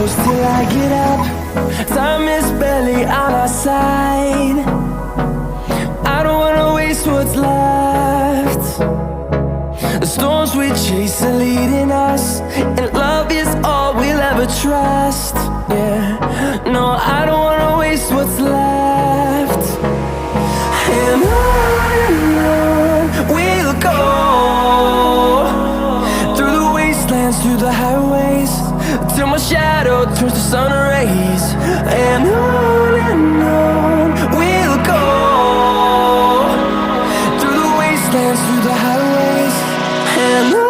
close till I get up. Time is barely on our side. I don't wanna waste what's left. The storms we chase are leading us, and love is all we'll ever trust. Yeah, no, I don't wanna waste what's left. And on we'll go, through the wastelands, through the highways, till my shadow turns to sun rays. And on we'll go, through the wastelands, through the highways, and on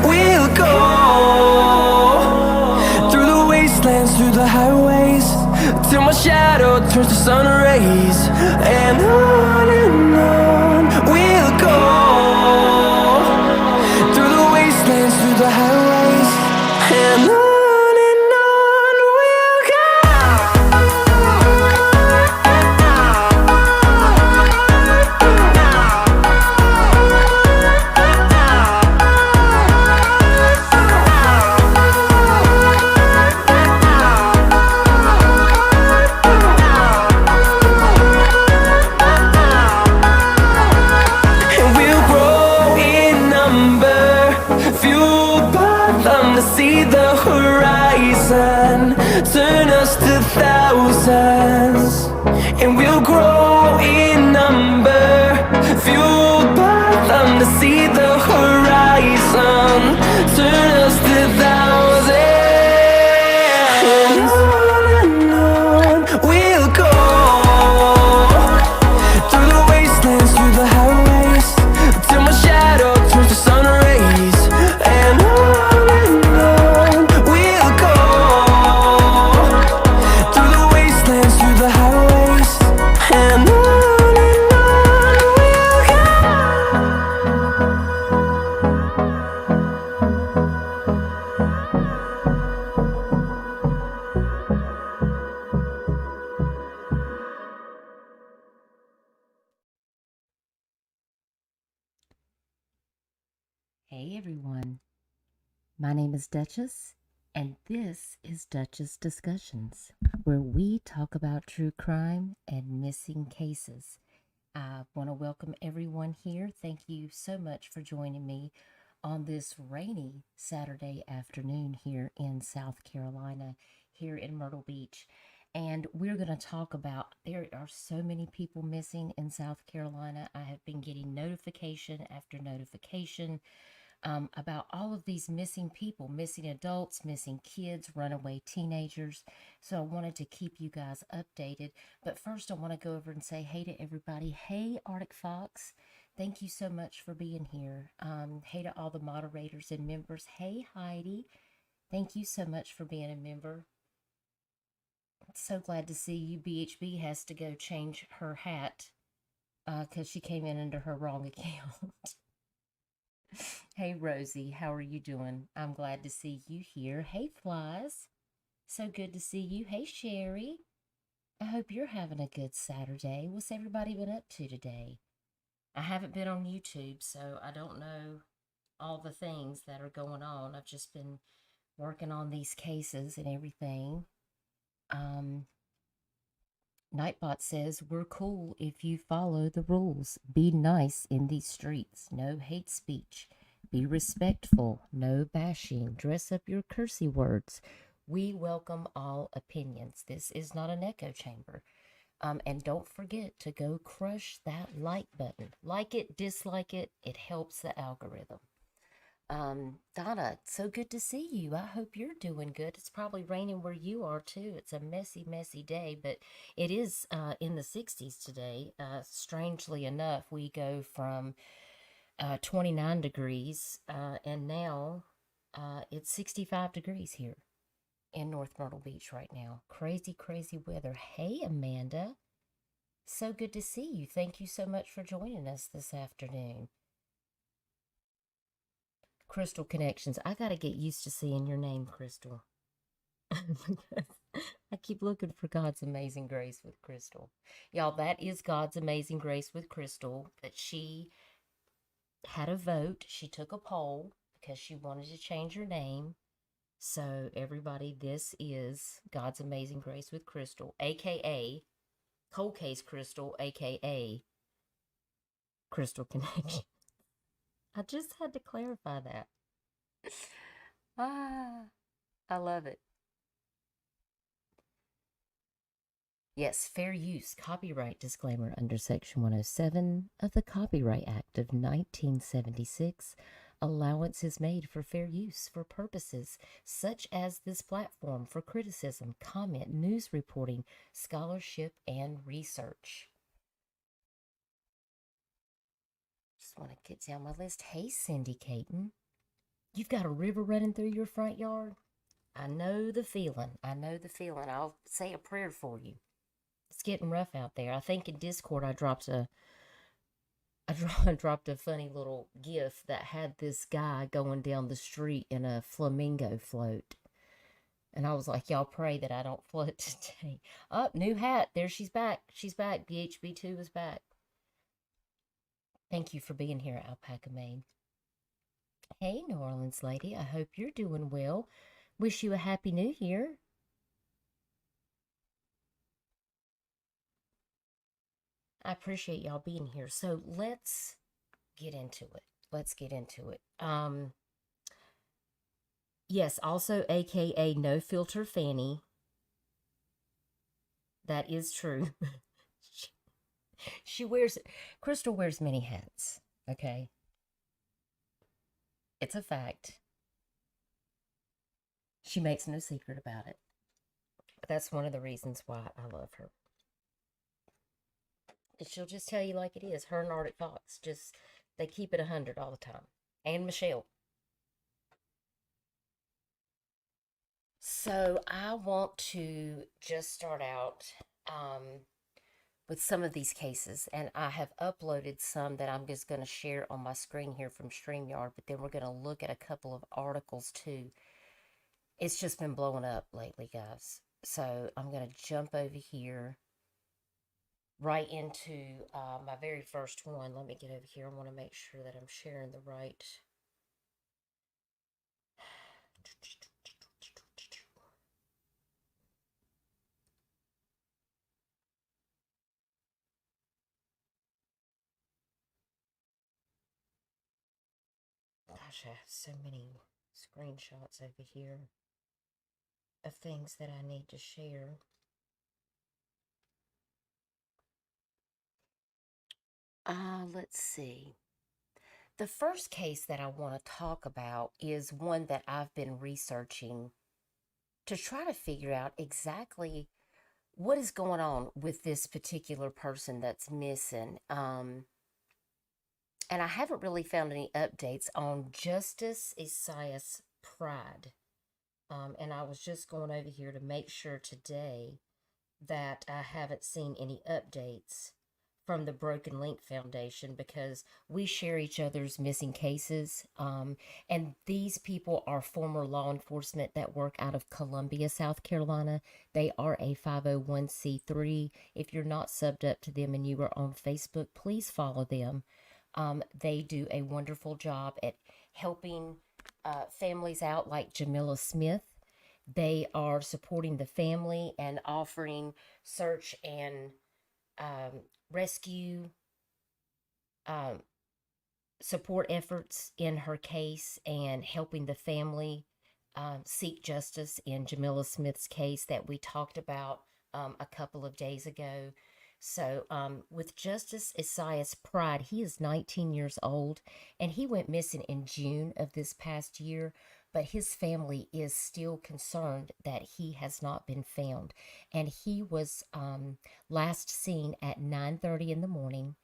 we'll go. Through the highways, till my shadow turns to sun rays. And on we'll go, through the wastelands, through the highways, and on we'll go. See the horizon, turn us to thousands, and we'll grow in number, fueled by them. To see the horizon, turn us to thousands, and on we'll go, through the wastelands, through the highways, till my shadow turns to sun rays. And Hey everyone, my name is Dutchess, and this is Dutchess Discussions, where we talk about true crime and missing cases. I want to welcome everyone here. Thank you so much for joining me on this rainy Saturday afternoon here in South Carolina, here in Myrtle Beach. And we're going to talk about, there are so many people missing in South Carolina. I have been getting notification after notification about all of these missing people, missing adults, missing kids, runaway teenagers. So I wanted to keep you guys updated. But first, I want to go over and say hey to everybody. Hey, Arctic Fox. Thank you so much for being here. Hey to all the moderators and members. Hey, Heidi. Thank you so much for being a member. So glad to see you. BHB has to go change her hat because she came in under her wrong account. Hey, Rosie, how are you doing? I'm glad to see you here. Hey, Flies. So good to see you. Hey, Sherry. I hope you're having a good Saturday. What's everybody been up to today? I haven't been on YouTube, so I don't know all the things that are going on. I've just been working on these cases and everything. Nightbot says, we're cool if you follow the rules. Be nice in these streets. No hate speech. Be respectful. No bashing. Dress up your cursey words. We welcome all opinions. This is not an echo chamber. And don't forget to go crush that like button. Like it, dislike it, it helps the algorithm. Donna, so good to see you. I hope you're doing good. It's probably raining where you are too. It's a messy, messy day, but it is in the 60s today. Strangely enough, we go from 29 degrees and now it's 65 degrees here in North Myrtle Beach right now. Crazy, crazy weather. Hey, Amanda. So good to see you. Thank you so much for joining us this afternoon. Crystal Connections. I got to get used to seeing your name, Crystal. I keep looking for God's Amazing Grace with Crystal. Y'all, that is God's Amazing Grace with Crystal. But she had a vote. She took a poll because she wanted to change her name. So, everybody, this is God's Amazing Grace with Crystal, aka Cold Case Crystal, aka Crystal Connection. I just had to clarify that. I love it. Yes, fair use, copyright disclaimer under Section 107 of the Copyright Act of 1976. Allowance is made for fair use for purposes such as this platform for criticism, comment, news reporting, scholarship, and research. Just want to get down my list. Hey, Cindy Caton. You've got a river running through your front yard? I know the feeling. I know the feeling. I'll say a prayer for you. It's getting rough out there. I think in Discord I dropped a funny little gif that had this guy going down the street in a flamingo float. And I was like, y'all pray that I don't float today. Oh, new hat. There she's back. She's back. BHB2 is back. Thank you for being here, Alpaca Maid. Hey, New Orleans lady. I hope you're doing well. Wish you a happy new year. I appreciate y'all being here. So let's get into it. Let's get into it. Yes, also AKA No Filter Fanny. That is true. Crystal wears many hats, okay? It's a fact. She makes no secret about it. That's one of the reasons why I love her. She'll just tell you like it is. Her and Arctic Fox, they keep it 100 all the time. And Michelle. So I want to just start out with some of these cases, and I have uploaded some that I'm just going to share on my screen here from StreamYard, but then we're going to look at a couple of articles too. It's just been blowing up lately, guys. So I'm going to jump over here right into my very first one. Let me get over here. I want to make sure that I'm sharing the right. Gosh, I have so many screenshots over here of things that I need to share. Let's see. The first case that I want to talk about is one that I've been researching to try to figure out exactly what is going on with this particular person that's missing. And I haven't really found any updates on Justice Isaias Pride. And I was just going over here to make sure today that I haven't seen any updates from the Broken Link Foundation, because we share each other's missing cases. And these people are former law enforcement that work out of Columbia, South Carolina. They are a 501c3. If you're not subbed up to them and you are on Facebook, please follow them. They do a wonderful job at helping families out like Jamila Smith. They are supporting the family and offering search and rescue support efforts in her case, and helping the family seek justice in Jamila Smith's case that we talked about a couple of days ago. So, with Justice Isaias Pride, he is 19 years old and he went missing in June of this past year, but his family is still concerned that he has not been found. And he was last seen at 9:30 in the morning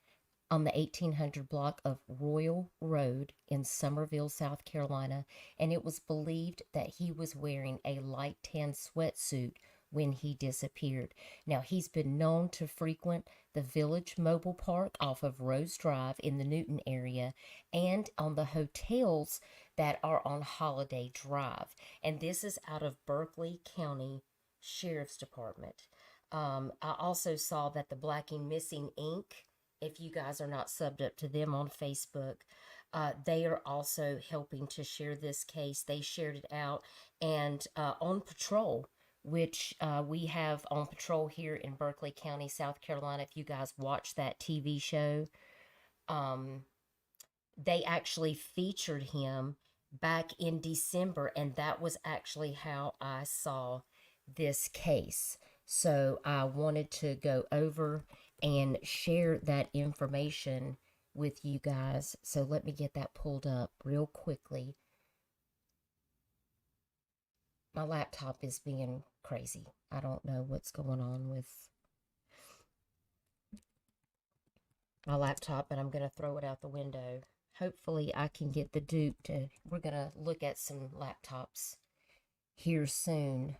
on the 1800 block of Royal Road in Summerville, South Carolina, and it was believed that he was wearing a light tan sweatsuit when he disappeared. Now, he's been known to frequent the Village Mobile Park off of Rose Drive in the Newton area and on the hotels that are on Holiday Drive. And this is out of Berkeley County Sheriff's Department. I also saw that the Blacking Missing Inc., if you guys are not subbed up to them on Facebook, they are also helping to share this case. They shared it out. And on patrol, which we have on patrol here in Berkeley County, South Carolina, if you guys watch that TV show, they actually featured him back in December, and that was actually how I saw this case. So I wanted to go over and share that information with you guys. So let me get that pulled up real quickly. My laptop is being crazy. I don't know what's going on with my laptop, but I'm going to throw it out the window. Hopefully I can get the Duke to, we're going to look at some laptops here soon.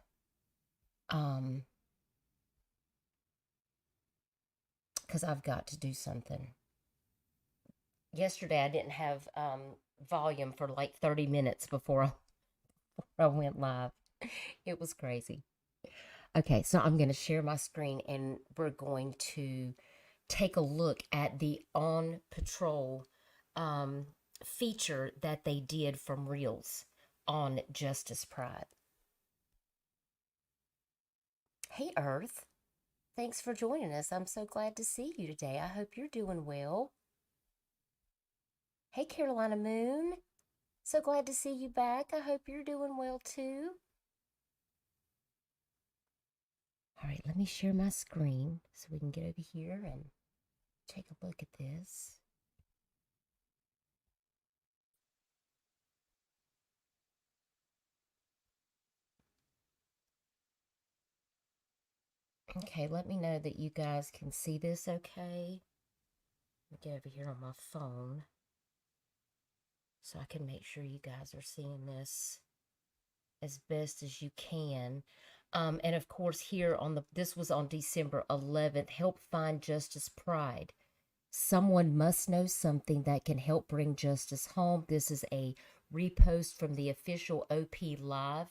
Because I've got to do something. Yesterday I didn't have volume for like 30 minutes before I went live. It was crazy. Okay, so I'm going to share my screen and we're going to take a look at the On Patrol feature that they did from Reels on Justice Pride. Hey, Earth. Thanks for joining us. I'm so glad to see you today. I hope you're doing well. Hey, Carolina Moon. So glad to see you back. I hope you're doing well too. All right, let me share my screen so we can get over here and take a look at this. Okay, let me know that you guys can see this okay. Let me get over here on my phone so I can make sure you guys are seeing this as best as you can. And of course, here on this was on December 11th, help find Justice Pride. Someone must know something that can help bring justice home. This is a repost from the official OP Live,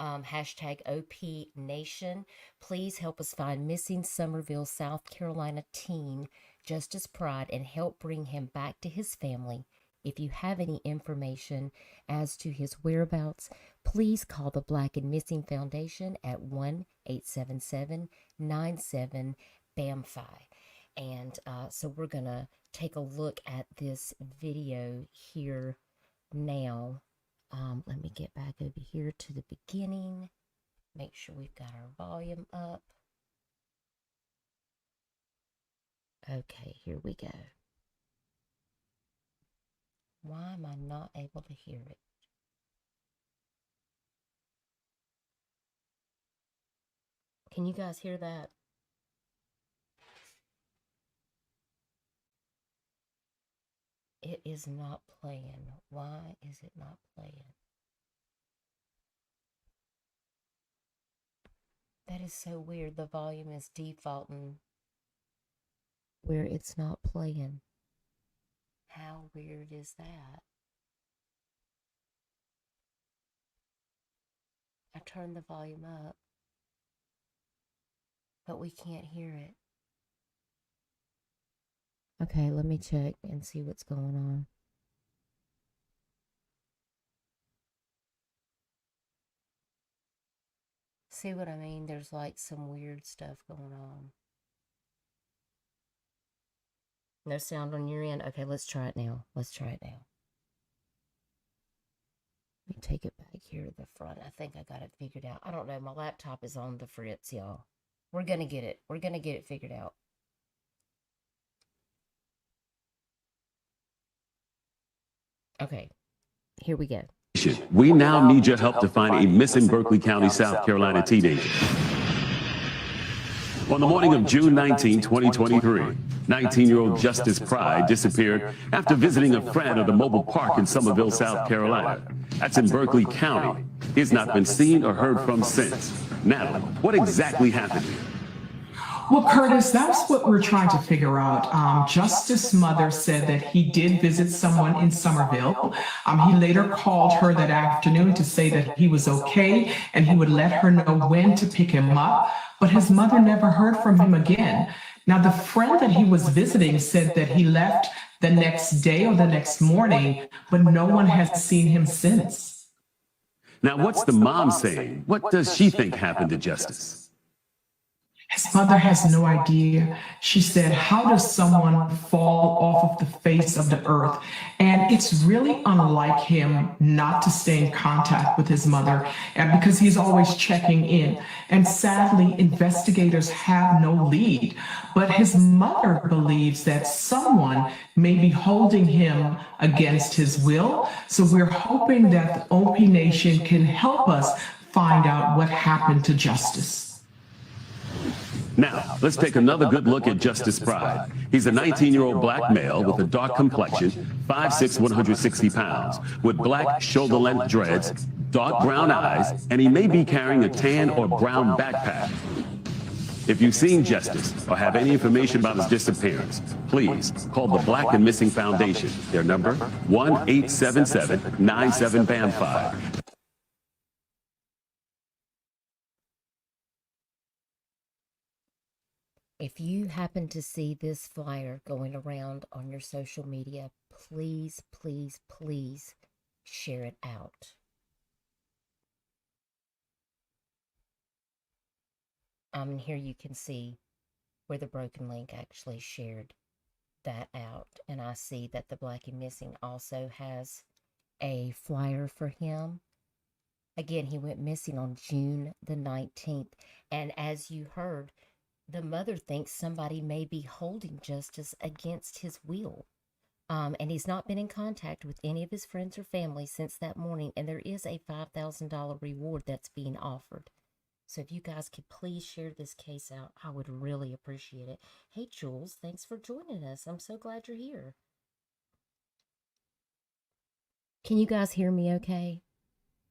hashtag OP Nation. Please help us find missing Summerville, South Carolina teen Justice Pride and help bring him back to his family. If you have any information as to his whereabouts, please call the Black and Missing Foundation at 1-877-97-BAMFI. And so we're going to take a look at this video here now. Let me get back over here to the beginning. Make sure we've got our volume up. Okay, here we go. Why am I not able to hear it? Can you guys hear that? It is not playing. Why is it not playing? That is so weird. The volume is defaulting where it's not playing. How weird is that? I turned the volume up, but we can't hear it. Okay, let me check and see what's going on. See what I mean? There's like some weird stuff going on. No sound on your end? Okay, let's try it now. Let's try it now. Let me take it back here to the front. I think I got it figured out. I don't know. My laptop is on the fritz, y'all. We're going to get it. We're going to get it figured out. Okay, here we go. We now need your help to find a missing Berkeley County, South Carolina teenager. On the morning of June 19, 2023, 19-year-old Justice Pride disappeared after visiting a friend at a mobile park in Summerville, South Carolina. That's in Berkeley County. He has not been seen or heard from since. Natalie, what exactly happened here? Well, Curtis, that's what we're trying to figure out. Justice's mother said that he did visit someone in Somerville. He later called her that afternoon to say that he was okay and he would let her know when to pick him up, but his mother never heard from him again. Now, the friend that he was visiting said that he left the next day or the next morning, but no one has seen him since. Now, what's the mom saying? What does she think happened to Justice? His mother has no idea. She said, how does someone fall off of the face of the earth? And it's really unlike him not to stay in contact with his mother, and because he's always checking in. And sadly, investigators have no lead. But his mother believes that someone may be holding him against his will. So we're hoping that the OP Nation can help us find out what happened to Justice. Now, let's take another good look at Justice Pride. He's a 19-year-old black male with a dark complexion, 5'6", 160 pounds, with black shoulder-length dreads, dark brown eyes, and he may be carrying a tan or brown backpack. If you've seen Justice or have any information about his disappearance, please call the Black and Missing Foundation. Their number, 1-877-97-BAM5. If you happen to see this flyer going around on your social media, please, please, please share it out. And here you can see where the broken link actually shared that out. And I see that the Black and Missing also has a flyer for him. Again, he went missing on June the 19th. And as you heard, the mother thinks somebody may be holding Justice against his will. And he's not been in contact with any of his friends or family since that morning. And there is a $5,000 reward that's being offered. So if you guys could please share this case out, I would really appreciate it. Hey, Jules, thanks for joining us. I'm so glad you're here. Can you guys hear me okay?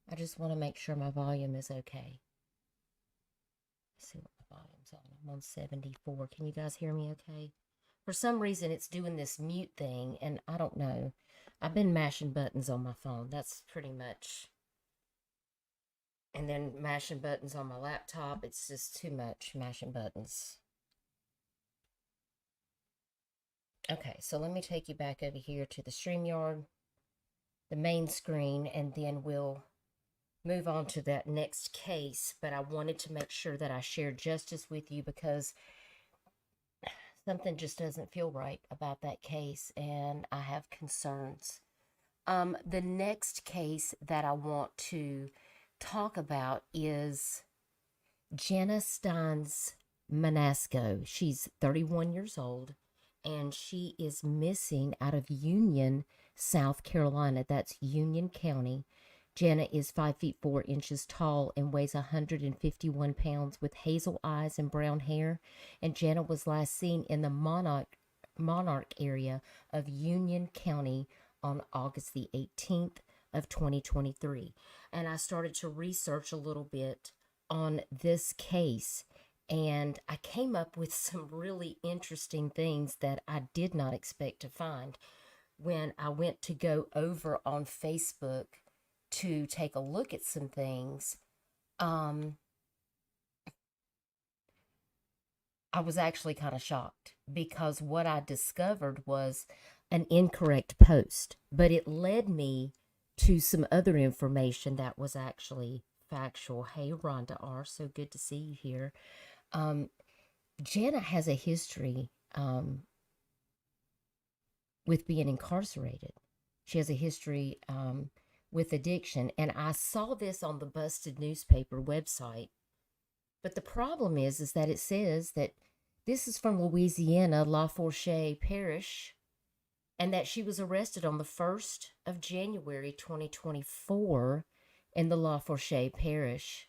I just want to make sure my volume is okay. Let's see what my volume's on. I'm on 74. Can you guys hear me okay? For some reason, it's doing this mute thing, and I don't know. I've been mashing buttons on my phone. That's pretty much. And then mashing buttons on my laptop. It's just too much mashing buttons. Okay, so let me take you back over here to the StreamYard, the main screen, and then we'll move on to that next case. But I wanted to make sure that I shared Justice with you because something just doesn't feel right about that case, and I have concerns. The next case that I want to talk about is Jenna Steins Manasco. She's 31 years old, and she is missing out of Union, South Carolina. That's Union County. Jenna is 5 feet 4 inches tall and weighs 151 pounds with hazel eyes and brown hair. And Jenna was last seen in the Monarch area of Union County on August the 18th of 2023. And I started to research a little bit on this case, and I came up with some really interesting things that I did not expect to find when I went to go over on Facebook to take a look at some things. I was actually kind of shocked because what I discovered was an incorrect post, but it led me to some other information that was actually factual. Hey, Rhonda R., so good to see you here. Jenna has a history with being incarcerated. She has a history with addiction, and I saw this on the Busted newspaper website. But the problem is that it says that this is from Louisiana, La Fourche Parish, and that she was arrested on the 1st of January 2024 in the La Fourche parish,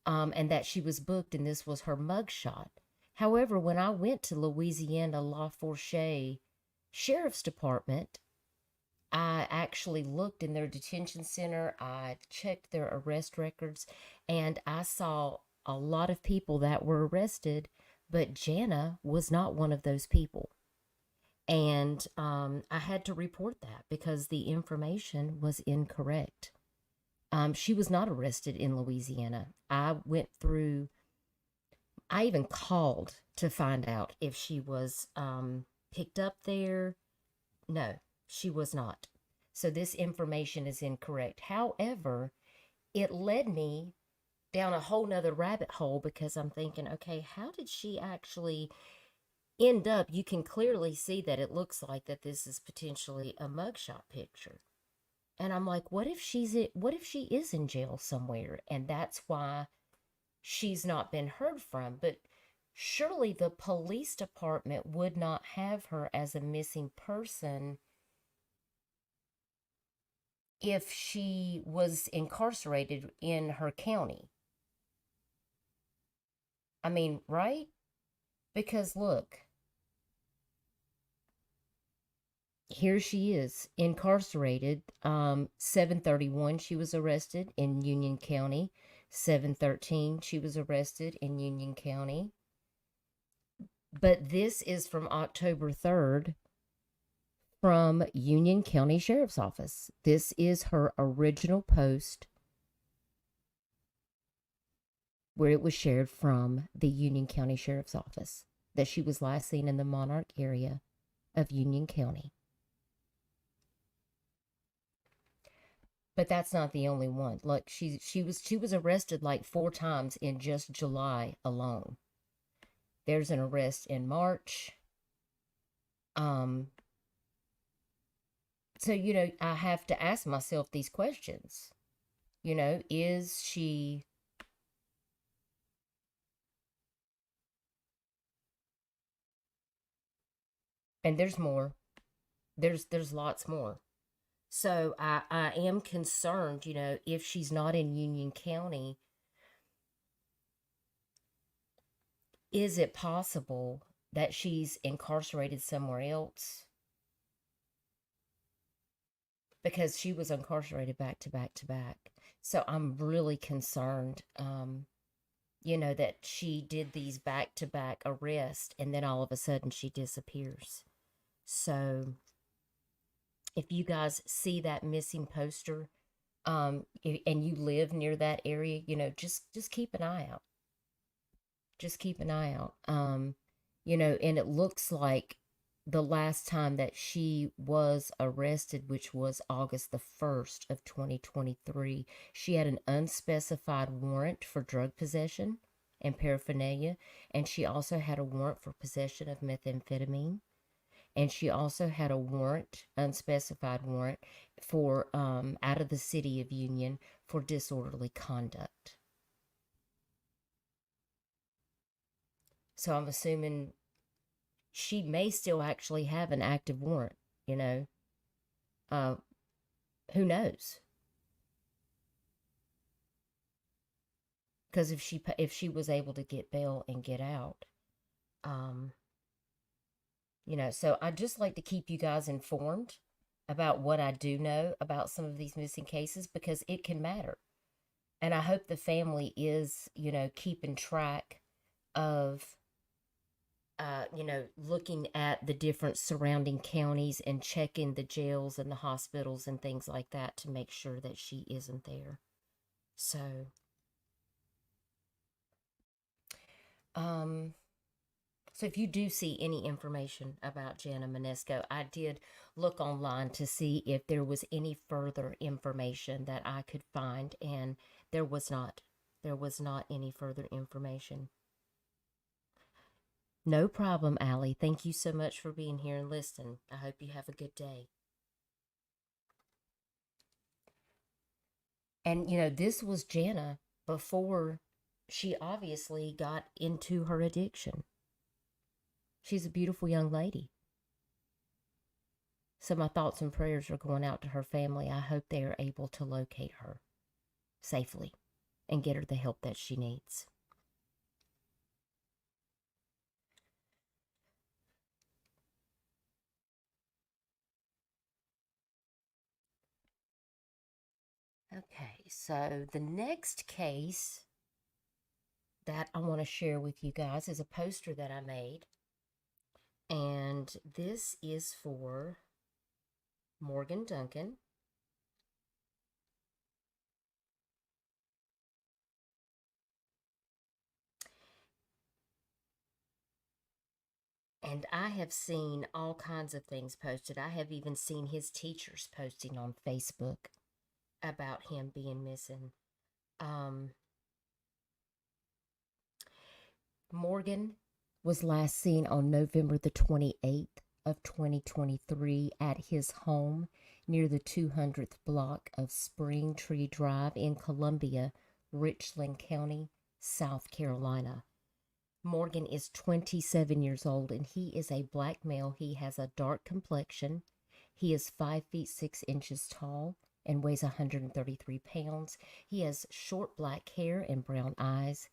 and that she was booked and this was her mugshot. However, when I went to Louisiana La Fourche Sheriff's Department, I actually looked in their detention center, I checked their arrest records, and I saw a lot of people that were arrested, but Jana was not one of those people. And I had to report that because the information was incorrect. She was not arrested in Louisiana. I even called to find out if she was picked up there. No, she was not. So this information is incorrect. However, it led me down a whole nother rabbit hole because I'm thinking, okay, how did she actually end up? You can clearly see that it looks like that this is potentially a mugshot picture. And I'm like, what if she is in jail somewhere and that's why she's not been heard from? But surely the police department would not have her as a missing person if she was incarcerated in her county. I mean, right? Because look, here she is incarcerated. 7/31 she was arrested in Union County. 7/13 she was arrested in Union County. But this is from October 3rd from Union County Sheriff's Office. This is her original post where it was shared from the Union County Sheriff's Office, that she was last seen in the Monarch area of Union County. But that's not the only one. Look, she was arrested like 4 times in just July alone. There's an arrest in March. So, I have to ask myself these questions. Is she... And there's more. There's lots more. So I am concerned, if she's not in Union County, is it possible that she's incarcerated somewhere else? Because she was incarcerated back to back to back. So I'm really concerned, that she did these back-to-back arrests and then all of a sudden she disappears. So if you guys see that missing poster, and you live near that area, just keep an eye out. Just keep an eye out. And it looks like the last time that she was arrested, which was August the 1st of 2023, she had an unspecified warrant for drug possession and paraphernalia, and she also had a warrant for possession of methamphetamine. And she also had a warrant, unspecified warrant, for out of the city of Union for disorderly conduct. So I'm assuming she may still actually have an active warrant, who knows? Because if she was able to get bail and get out, so I just like to keep you guys informed about what I do know about some of these missing cases, because it can matter. And I hope the family is, keeping track of, looking at the different surrounding counties and checking the jails and the hospitals and things like that to make sure that she isn't there. So, so if you do see any information about Jana Manesco, I did look online to see if there was any further information that I could find, and there was not. There was not any further information. No problem, Allie. Thank you so much for being here and listening. I hope you have a good day. And, this was Jana before she obviously got into her addiction. She's a beautiful young lady. So my thoughts and prayers are going out to her family. I hope they are able to locate her safely and get her the help that she needs. Okay, so the next case that I want to share with you guys is a poster that I made. And this is for Morgan Duncan. And I have seen all kinds of things posted. I have even seen his teachers posting on Facebook about him being missing. Morgan was last seen on November the 28th of 2023 at his home near the 200th block of Spring Tree Drive in Columbia, Richland County, South Carolina. Morgan is 27 years old and he is a black male. He has a dark complexion. He is 5 feet 6 inches tall and weighs 133 pounds. He has short black hair and brown eyes.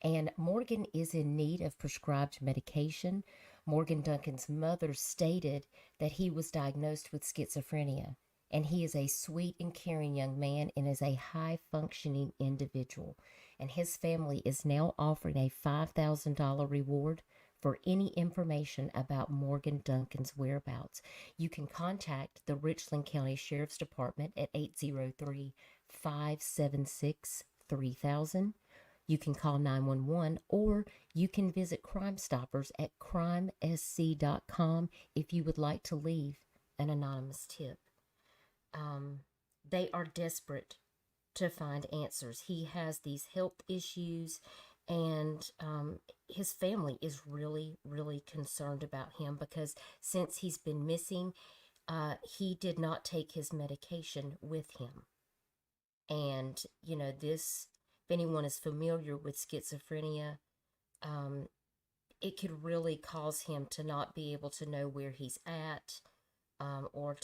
And Morgan is in need of prescribed medication. Morgan Duncan's mother stated that he was diagnosed with schizophrenia. And he is a sweet and caring young man and is a high-functioning individual. And his family is now offering a $5,000 reward for any information about Morgan Duncan's whereabouts. You can contact the Richland County Sheriff's Department at 803-576-3000. You can call 911 or you can visit Crime Stoppers at crimesc.com if you would like to leave an anonymous tip. They are desperate to find answers. He has these health issues, and his family is really, really concerned about him because since he's been missing, he did not take his medication with him. And, you know, this, if anyone is familiar with schizophrenia, it could really cause him to not be able to know where he's at.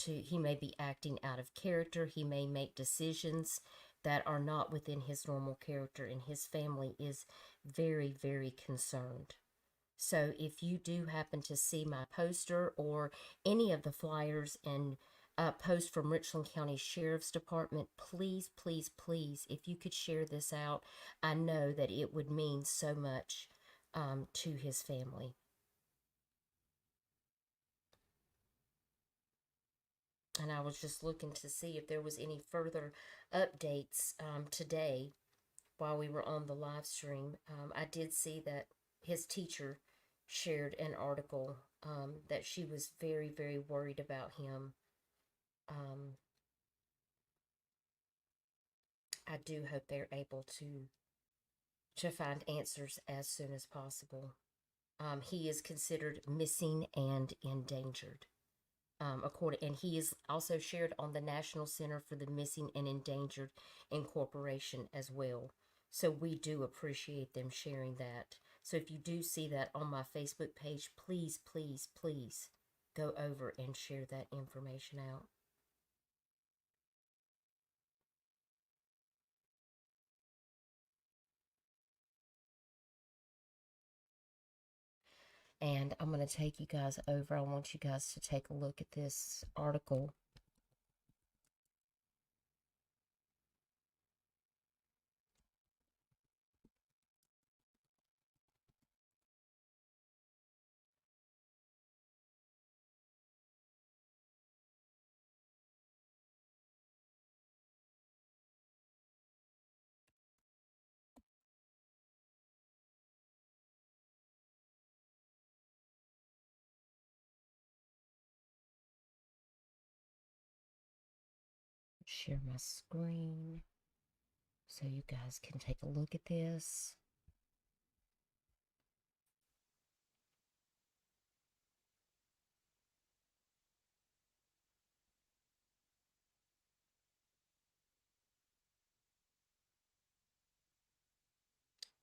He may be acting out of character. He may make decisions that are not within his normal character, and his family is very, very concerned. So if you do happen to see my poster or any of the flyers and post from Richland County Sheriff's Department, please, please, please, if you could share this out, I know that it would mean so much to his family. And I was just looking to see if there was any further updates today while we were on the live stream. I did see that his teacher shared an article that she was very, very worried about him. I do hope they're able to find answers as soon as possible. He is considered missing and endangered. And he is also shared on the National Center for the Missing and Endangered Incorporation as well. So we do appreciate them sharing that. So if you do see that on my Facebook page, please, please, please go over and share that information out. And I'm going to take you guys over. I want you guys to take a look at this article. Share my screen so you guys can take a look at this.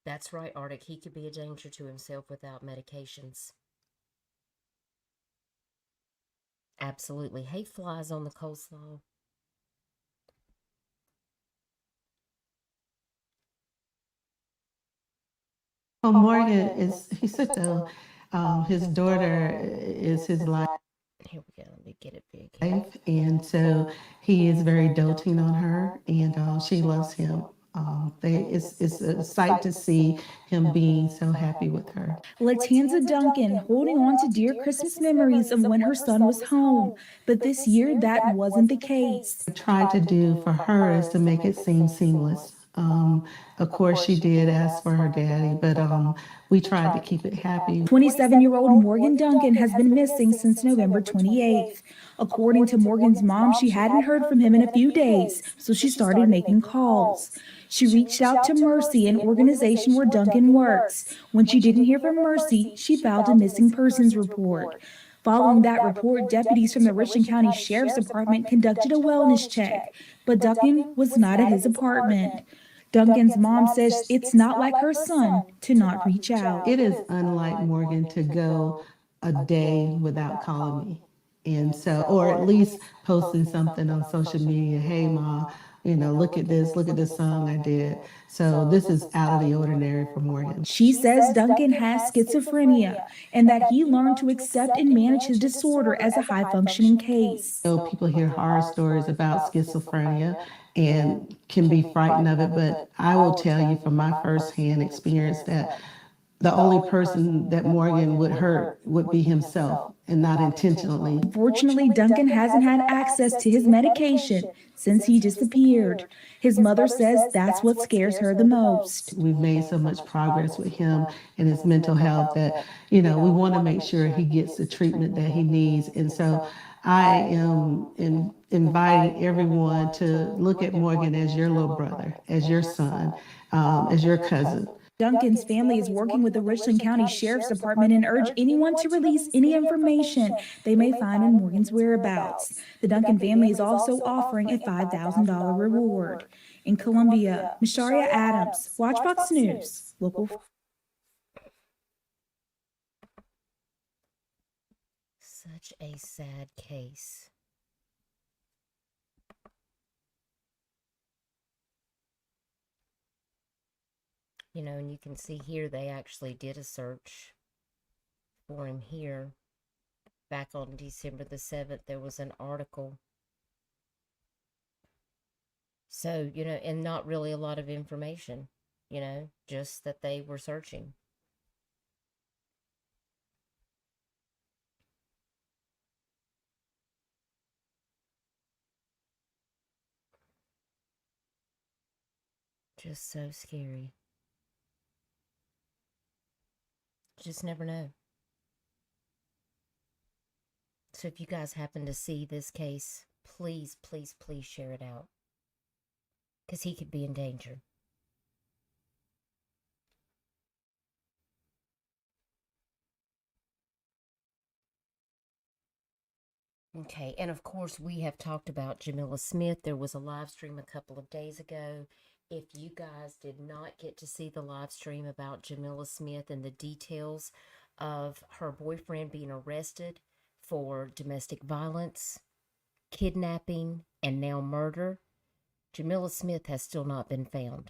That's right, Arctic. He could be a danger to himself without medications. Absolutely. Hey, flies on the coleslaw. Well, Morgan is, he's such a, his daughter is his life. Here we go. Let me get it big here. And so he is very doting on her, and she loves him. It's a sight to see him being so happy with her. Latanza Duncan holding on to dear Christmas memories of when her son was home, but this year that wasn't the case. What I tried to do for her is to make it seem seamless. Of course, she did ask for her daddy, but we tried to keep it happy. 27-year-old Morgan Duncan has been missing since November 28th. According to Morgan's mom, she hadn't heard from him in a few days, so she started making calls. She reached out to Mercy, an organization where Duncan works. When she didn't hear from Mercy, she filed a missing persons report. Following that report, deputies from the Richland County Sheriff's Department conducted a wellness check, but Duncan was not at his apartment. Duncan's mom says it's not like her son to not reach out. It is unlike Morgan to go a day without calling me. And so, or at least posting something on social media. Hey, Ma, look at this song I did. So this is out of the ordinary for Morgan. She says Duncan has schizophrenia and that he learned to accept and manage his disorder as a high-functioning case. So people hear horror stories about schizophrenia and can be frightened of it, but I will tell you from my firsthand experience that the only person that Morgan would hurt would be himself, and not intentionally. Fortunately, Duncan hasn't had access to his medication since he disappeared. His mother says that's what scares her the most. We've made so much progress with him and his mental health that, we want to make sure he gets the treatment that he needs. And so I am inviting everyone to look at Morgan as your little brother, as your son, as your cousin. Duncan's family is working with the Richland County Sheriff's Department and urge anyone to release any information they may find on Morgan's whereabouts. The Duncan family is also offering a $5,000 reward. In Columbia, Misharia Adams, Watchbox News, Local. Such a sad case. And you can see here they actually did a search for him here. Back on December the 7th, there was an article. So, and not really a lot of information, just that they were searching. Just so scary. Just never know. So if you guys happen to see this case, please, please, please share it out. Because he could be in danger. Okay, and of course we have talked about Jamila Smith. There was a live stream a couple of days ago. If you guys did not get to see the live stream about Jamila Smith and the details of her boyfriend being arrested for domestic violence, kidnapping, and now murder, Jamila Smith has still not been found.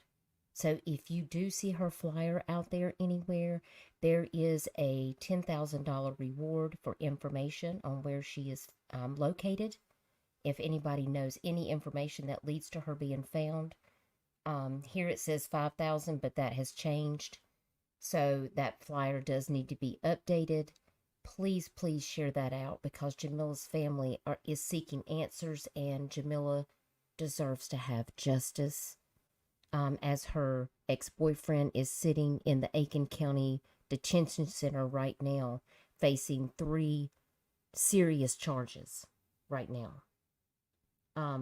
So if you do see her flyer out there anywhere, there is a $10,000 reward for information on where she is located. If anybody knows any information that leads to her being found, here it says 5,000, but that has changed. So that flyer does need to be updated. Please, please share that out because Jamila's family is seeking answers, and Jamila deserves to have justice. As her ex-boyfriend is sitting in the Aiken County Detention Center right now, facing 3 serious charges right now.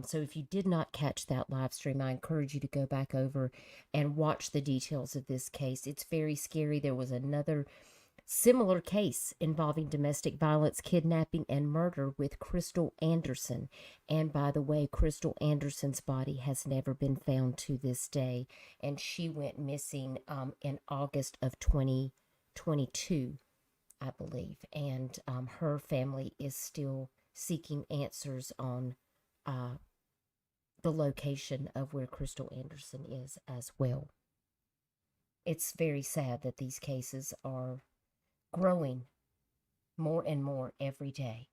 So if you did not catch that live stream, I encourage you to go back over and watch the details of this case. It's very scary. There was another similar case involving domestic violence, kidnapping, and murder with Crystal Anderson. And by the way, Crystal Anderson's body has never been found to this day. And she went missing in August of 2022, I believe. And her family is still seeking answers on the location of where Crystal Anderson is as well. It's very sad that these cases are growing more and more every day.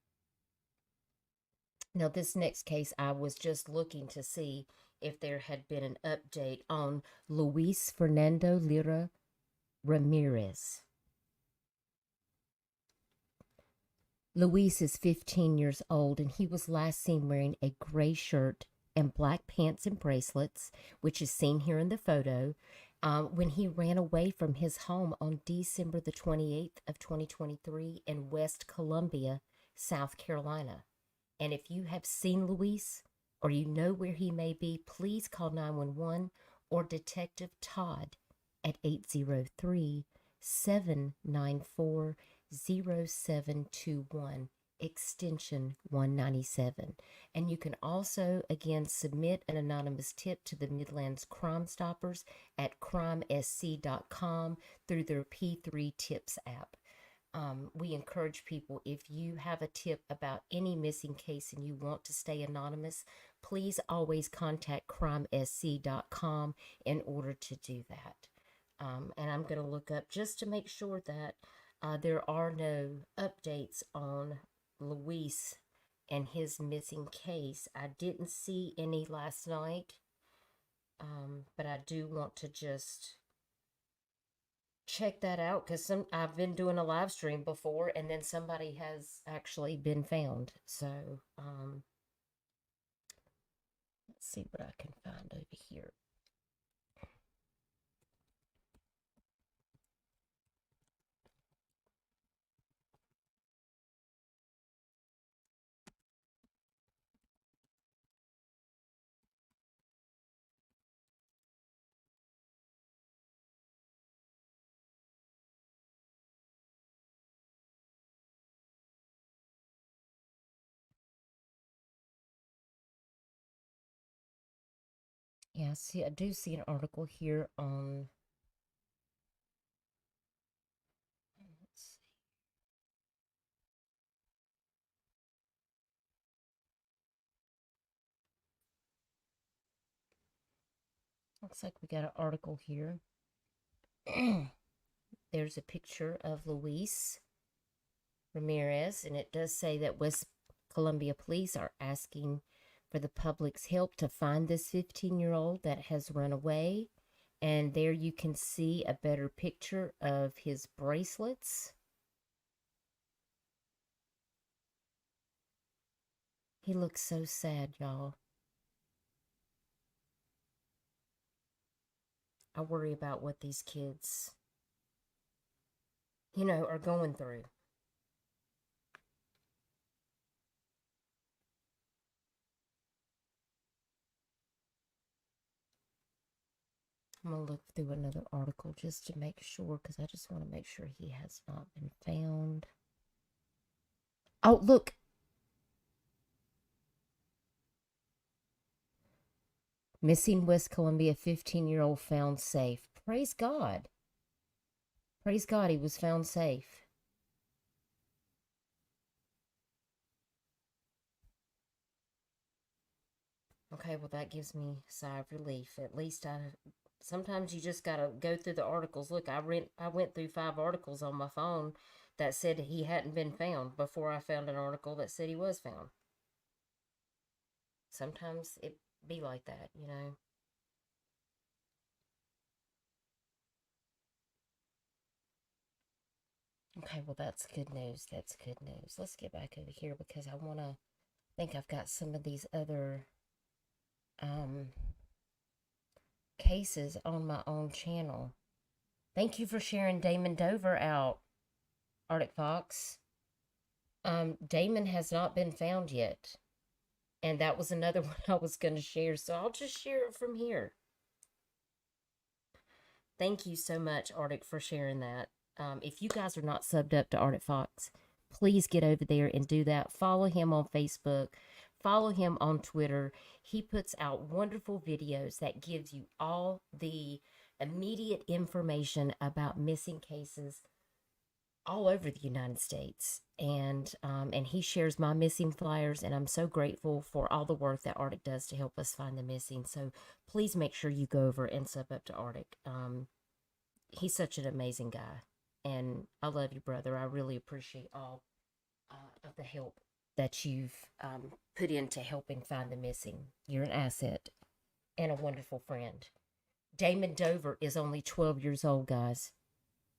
Now, this next case, I was just looking to see if there had been an update on Luis Fernando Lira Ramirez. Luis is 15 years old, and he was last seen wearing a gray shirt and black pants and bracelets, which is seen here in the photo, when he ran away from his home on December the 28th of 2023 in West Columbia, South Carolina. And if you have seen Luis or you know where he may be, please call 911 or Detective Todd at 803-794-0721, extension 197. And you can also, again, submit an anonymous tip to the Midlands Crime Stoppers at crimesc.com through their P3 Tips app. We encourage people, if you have a tip about any missing case and you want to stay anonymous, please always contact crimesc.com in order to do that. And I'm going to look up just to make sure that there are no updates on Luis and his missing case. I didn't see any last night, but I do want to just check that out, because I've been doing a live stream before and then somebody has actually been found. So let's see what I can find over here. Yeah, see, I do see an article here on, let's see. Looks like we got an article here. There's a picture of Luis Ramirez, and it does say that West Columbia police are asking for the public's help to find this 15-year-old that has run away. And there you can see a better picture of his bracelets. He looks so sad, y'all. I worry about what these kids, are going through. I'm going to look through another article just to make sure, because I just want to make sure he has not been found. Oh, look. Missing West Columbia 15-year-old found safe. Praise God. Praise God, he was found safe. Okay, well, that gives me a sigh of relief. At least sometimes you just gotta go through the articles. Look, I went through 5 articles on my phone that said he hadn't been found before I found an article that said he was found. Sometimes it be like that, Okay, well, that's good news. That's good news. Let's get back over here, because I think I've got some of these other cases on my own channel. Thank you for sharing Damon Dover out, Arctic Fox. Damon has not been found yet. And that was another one I was going to share, so I'll just share it from here. Thank you so much, Arctic, for sharing that. If you guys are not subbed up to Arctic Fox, please get over there and do that. Follow him on Facebook. Follow him on Twitter. He puts out wonderful videos that gives you all the immediate information about missing cases all over the United States. And he shares my missing flyers, and I'm so grateful for all the work that Arctic does to help us find the missing. So please make sure you go over and sub up to Arctic. He's such an amazing guy, and I love you, brother. I really appreciate all of the help that you've put into helping find the missing. You're an asset and a wonderful friend. Damon Dover is only 12 years old, guys.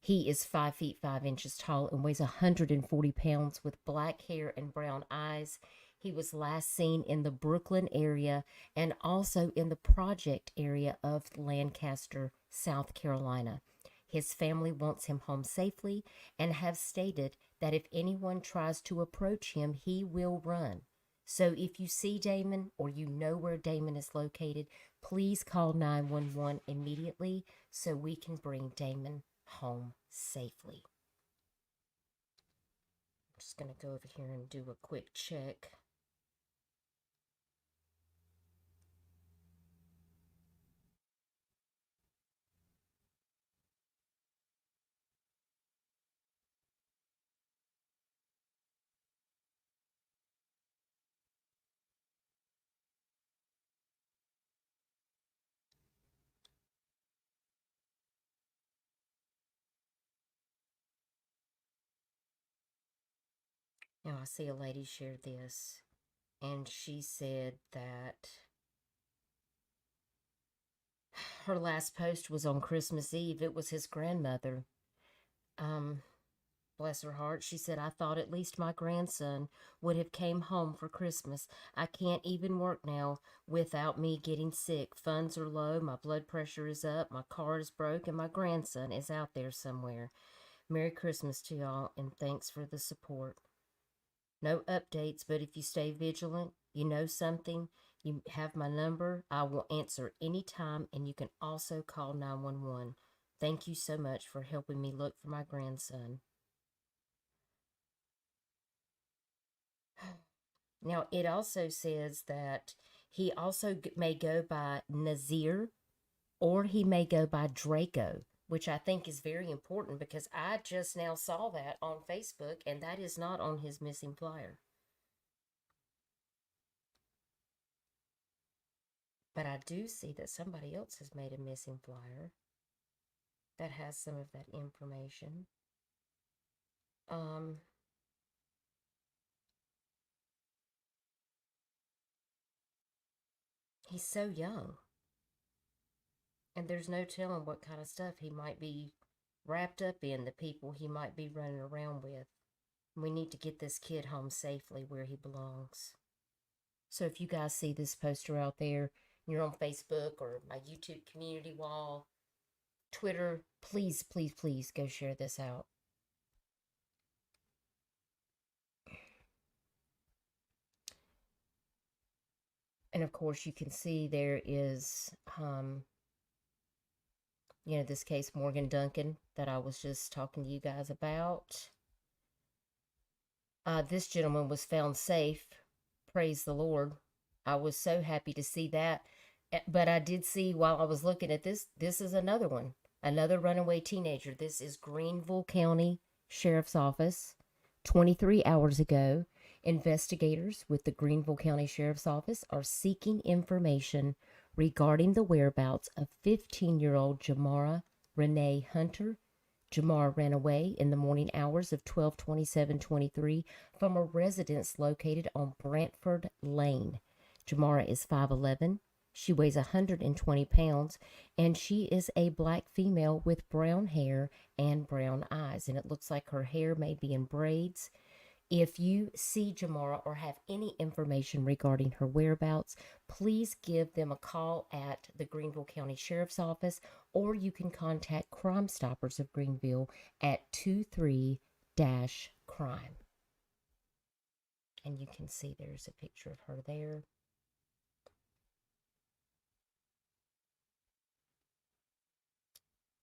He is 5 feet 5 inches tall and weighs 140 pounds with black hair and brown eyes. He was last seen in the Brooklyn area and also in the project area of Lancaster, South Carolina. His family wants him home safely and have stated that if anyone tries to approach him, he will run. So if you see Damon or you know where Damon is located, please call 911 immediately so we can bring Damon home safely. I'm just going to go over here and do a quick check. Now, I see a lady shared this, and she said that her last post was on Christmas Eve. It was his grandmother. Bless her heart. She said, I thought at least my grandson would have came home for Christmas. I can't even work now without me getting sick. Funds are low, my blood pressure is up, my car is broke, and my grandson is out there somewhere. Merry Christmas to y'all, and thanks for the support. No updates, but if you stay vigilant, you know something, you have my number. I will answer anytime, and you can also call 911. Thank you so much for helping me look for my grandson. Now, it also says that he also may go by Nazir or he may go by Draco, which I think is very important because I just now saw that on Facebook, and that is not on his missing flyer. But I do see that somebody else has made a missing flyer that has some of that information. He's so young. And there's no telling what kind of stuff he might be wrapped up in, the people he might be running around with. We need to get this kid home safely where he belongs. So if you guys see this poster out there, you're on Facebook or my YouTube community wall, Twitter, please, please, please go share this out. And of course, you can see there is, this case, Morgan Duncan, that I was just talking to you guys about. This gentleman was found safe. Praise the Lord. I was so happy to see that. But I did see while I was looking at this is another one, another runaway teenager. This is Greenville County Sheriff's Office. 23 hours ago, investigators with the Greenville County Sheriff's Office are seeking information regarding the whereabouts of 15-year-old Jamara Renee Hunter. Jamar ran away in the morning hours of 12/27/23 from a residence located on Brantford Lane. Jamara is 5'11". She weighs 120 pounds, and she is a black female with brown hair and brown eyes, and it looks like her hair may be in braids. If you see Jamara or have any information regarding her whereabouts, please give them a call at the Greenville County Sheriff's Office, or you can contact Crime Stoppers of Greenville at 23-crime. And you can see there's a picture of her there.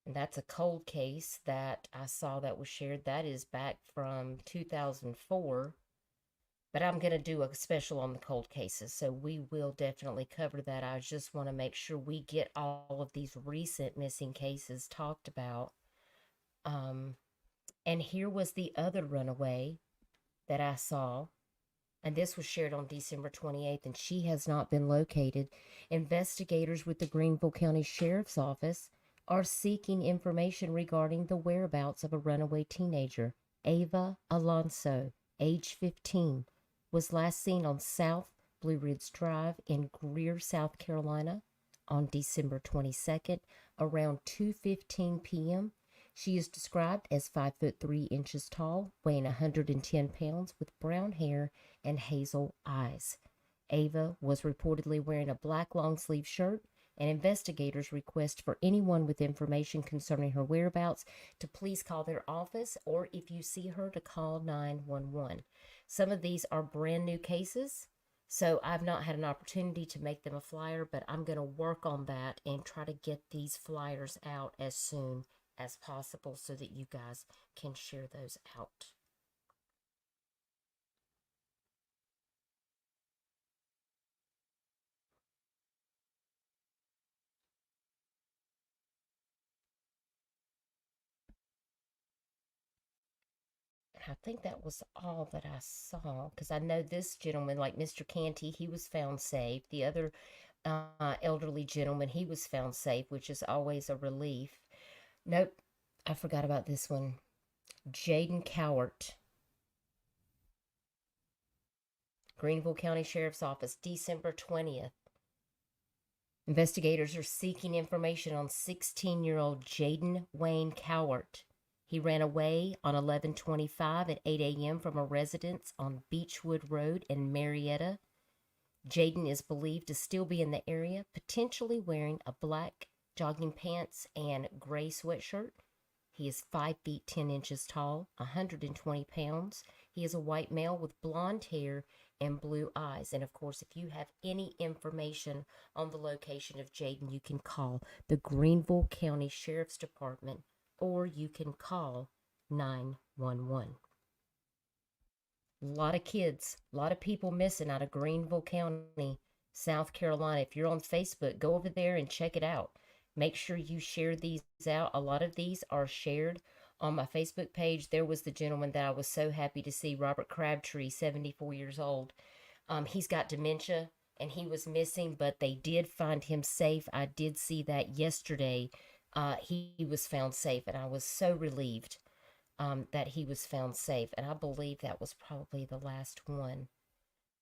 And that's a cold case that I saw that was shared. That is back from 2004. But I'm going to do a special on the cold cases, so we will definitely cover that. I just want to make sure we get all of these recent missing cases talked about. And here was the other runaway that I saw. And this was shared on December 28th, and she has not been located. Investigators with the Greenville County Sheriff's Office are seeking information regarding the whereabouts of a runaway teenager. Ava Alonso, age 15, was last seen on South Blue Ridge Drive in Greer, South Carolina on December 22nd around 2:15 p.m. She is described as 5 foot 3 inches tall, weighing 110 pounds, with brown hair and hazel eyes. Ava was reportedly wearing a black long sleeve shirt, and investigators request for anyone with information concerning her whereabouts to please call their office, or if you see her, to call 911. Some of these are brand new cases, so I've not had an opportunity to make them a flyer, but I'm going to work on that and try to get these flyers out as soon as possible so that you guys can share those out. I think that was all that I saw, because I know this gentleman, like Mr. Canty, he was found safe. The other elderly gentleman, he was found safe, which is always a relief. Nope, I forgot about this one. Jaden Cowart, Greenville County Sheriff's Office, December 20th. Investigators are seeking information on 16-year-old Jaden Wayne Cowart. He ran away on 11/25 at 8 a.m. from a residence on Beechwood Road in Marietta. Jaden is believed to still be in the area, potentially wearing a black jogging pants and gray sweatshirt. He is 5 feet 10 inches tall, 120 pounds. He is a white male with blonde hair and blue eyes. And of course, if you have any information on the location of Jaden, you can call the Greenville County Sheriff's Department, or you can call 911. A lot of kids, a lot of people missing out of Greenville County, South Carolina. If you're on Facebook, go over there and check it out. Make sure you share these out. A lot of these are shared on my Facebook page. There was the gentleman that I was so happy to see, Robert Crabtree, 74 years old. He's got dementia, and he was missing, but they did find him safe. I did see that yesterday. He was found safe, and I was so relieved that he was found safe. And I believe that was probably the last one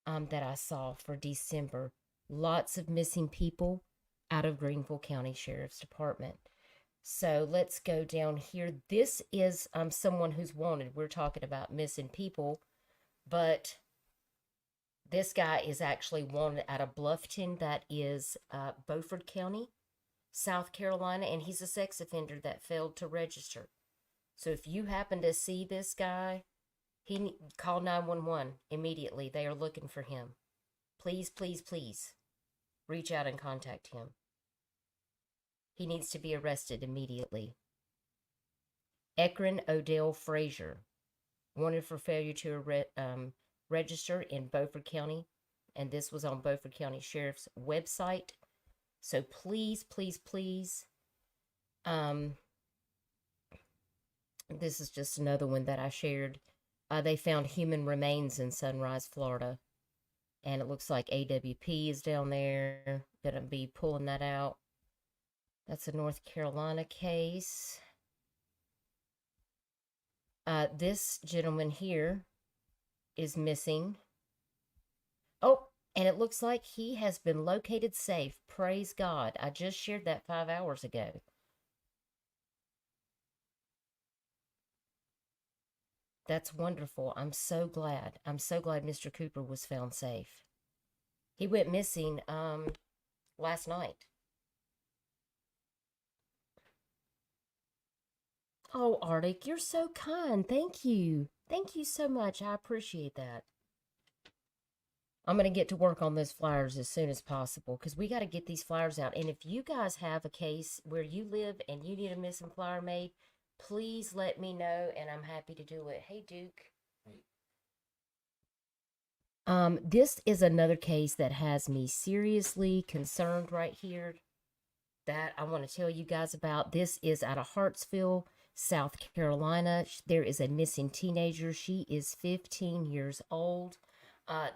that I saw for December. Lots of missing people out of Greenville County Sheriff's Department. So let's go down here. This is someone who's wanted. We're talking about missing people, but this guy is actually wanted out of Bluffton. That is Beaufort County, South Carolina, and he's a sex offender that failed to register. So if you happen to see this guy, call 911 immediately. They are looking for him. Please, please, please reach out and contact him. He needs to be arrested immediately. Ekron Odell Frazier, wanted for failure to register in Beaufort County, and this was on Beaufort County Sheriff's website. So please, please, please, this is just another one that I shared. They found human remains in Sunrise, Florida, and it looks like AWP is down there. Gonna be pulling that out. That's a North Carolina case. This gentleman here is missing. Oh, and it looks like he has been located safe. Praise God. I just shared that 5 hours ago. That's wonderful. I'm so glad. I'm so glad Mr. Cooper was found safe. He went missing last night. Oh, Arctic, you're so kind. Thank you. Thank you so much. I appreciate that. I'm going to get to work on those flyers as soon as possible, because we got to get these flyers out. And if you guys have a case where you live and you need a missing flyer made, please let me know, and I'm happy to do it. Hey, Duke. This is another case that has me seriously concerned right here that I want to tell you guys about. This is out of Hartsville, South Carolina. There is a missing teenager. She is 15 years old.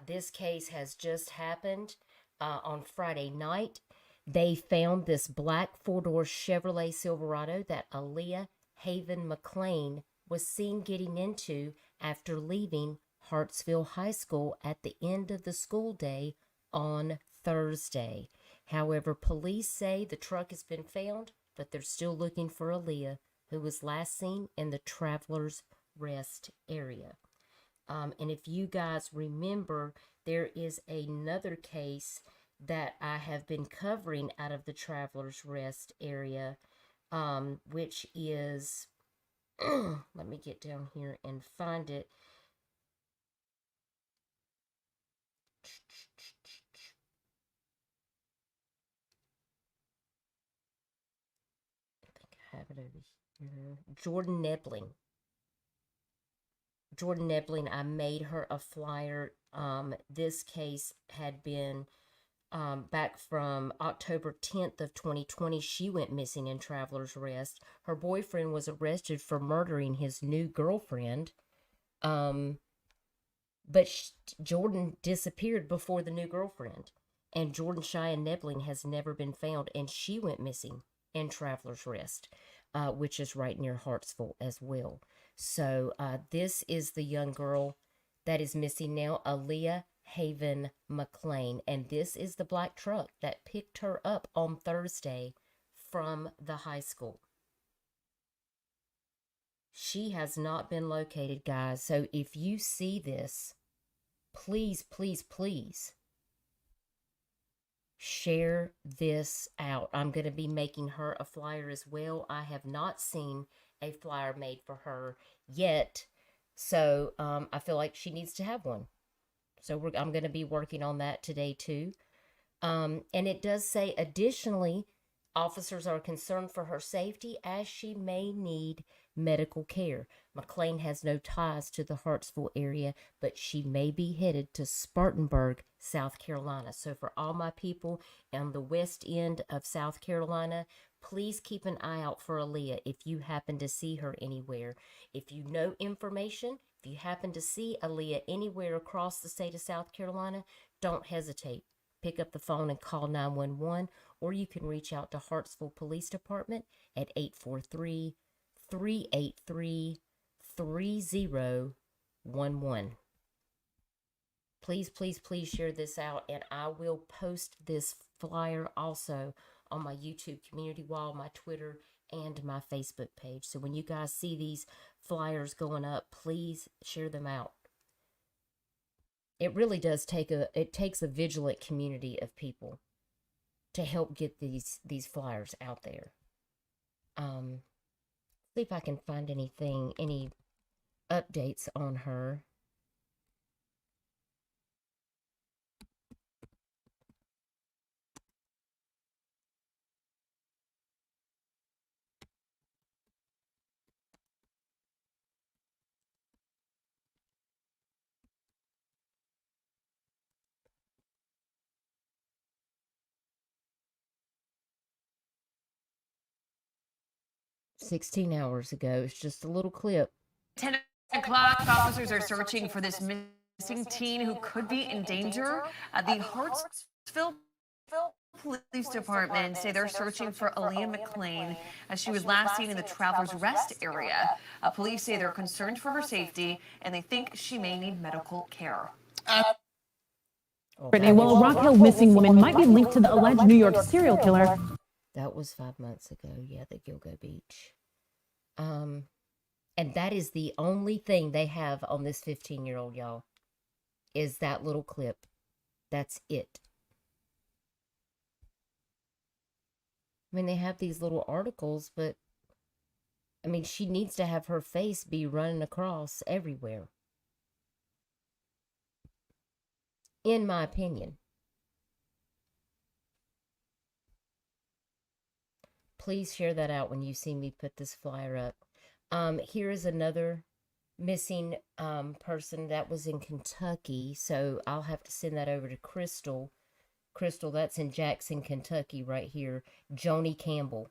This case has just happened on Friday night. They found this black four-door Chevrolet Silverado that Aaliyah Haven McLean was seen getting into after leaving Hartsville High School at the end of the school day on Thursday. However, police say the truck has been found, but they're still looking for Aaliyah, who was last seen in the Travelers Rest area. And if you guys remember, there is another case that I have been covering out of the Travelers Rest area, which is, let me get down here and find it. I think I have it over here. Jordan Nebling. I made her a flyer. This case had been back from October 10th of 2020. She went missing in Travelers Rest. Her boyfriend was arrested for murdering his new girlfriend. But Jordan disappeared before the new girlfriend. And Jordan Cheyenne Nebling has never been found, and she went missing in Travelers Rest, which is right near Hartsville as well. So this is the young girl that is missing now, Aaliyah Haven McLean. And this is the black truck that picked her up on Thursday from the high school. She has not been located, guys. So if you see this, please, please, please share this out. I'm going to be making her a flyer as well. I have not seen a flyer made for her yet, so I feel like she needs to have one. So I'm going to be working on that today too. And it does say, additionally, officers are concerned for her safety as she may need medical care. McLean has no ties to the Hartsville area, but she may be headed to Spartanburg, South Carolina. So for all my people on the west end of South Carolina, please keep an eye out for Aaliyah if you happen to see her anywhere. If you know information, if you happen to see Aaliyah anywhere across the state of South Carolina, don't hesitate. Pick up the phone and call 911, or you can reach out to Hartsville Police Department at 843-383-3011. Please, please, please share this out, and I will post this flyer also on my YouTube community wall, my Twitter, and my Facebook page. So when you guys see these flyers going up, please share them out. It really does takes a vigilant community of people to help get these flyers out there. See if I can find any updates on her. "16 hours ago." It's just a little clip. 10 o'clock, officers are searching for this missing teen who could be in danger. The Hartsville Police Department say they're searching for Aaliyah McLean as she was last seen in the Travelers Rest area. Police say they're concerned for her safety and they think she may need medical care. Brittany, well, a Rock Hill missing woman might be linked to the alleged New York serial killer. That was 5 months ago. Yeah, the Gilgo Beach. And that is the only thing they have on this 15-year-old, y'all, is that little clip. That's it. I mean, they have these little articles, but, I mean, she needs to have her face be running across everywhere. In my opinion. Please share that out when you see me put this flyer up. Here is another missing person that was in Kentucky, so I'll have to send that over to Crystal. Crystal, that's in Jackson, Kentucky right here. Joni Campbell,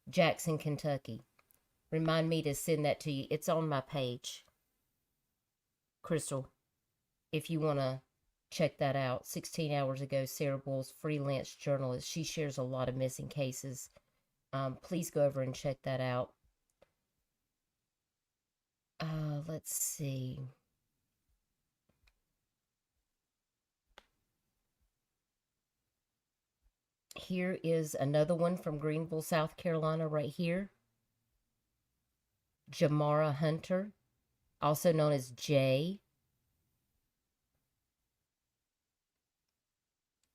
Jackson, Kentucky. Remind me to send that to you. It's on my page, Crystal, if you want to check that out. 16 hours ago, Sarah Bull's freelance journalist. She shares a lot of missing cases. Please go over and check that out. Let's see. Here is another one from Greenville, South Carolina, right here. Jamara Hunter, also known as Jay.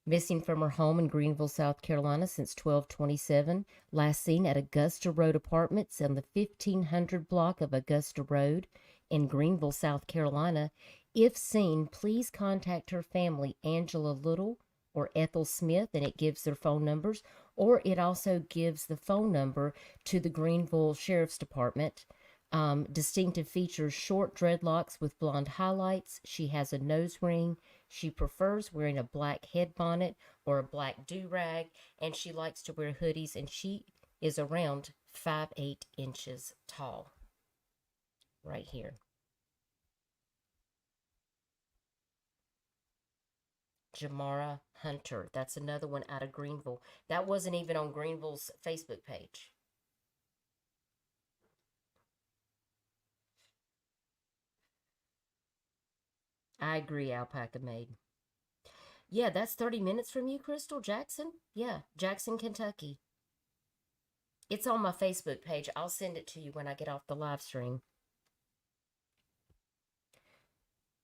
Missing from her home in Greenville, South Carolina since 12/27. Last seen at Augusta Road Apartments on the 1500 block of Augusta Road in Greenville, South Carolina. If seen, please contact her family, Angela Little or Ethel Smith, and it gives their phone numbers, or it also gives the phone number to the Greenville Sheriff's Department. Distinctive features: short dreadlocks with blonde highlights. She has a nose ring. She prefers wearing a black head bonnet or a black do-rag, and she likes to wear hoodies, and she is around 5'8" inches tall. Right here. Jamara Hunter. That's another one out of Greenville. That wasn't even on Greenville's Facebook page. I agree, Alpaca Maid. Yeah, that's 30 minutes from you, Crystal. Jackson? Yeah, Jackson, Kentucky. It's on my Facebook page. I'll send it to you when I get off the live stream.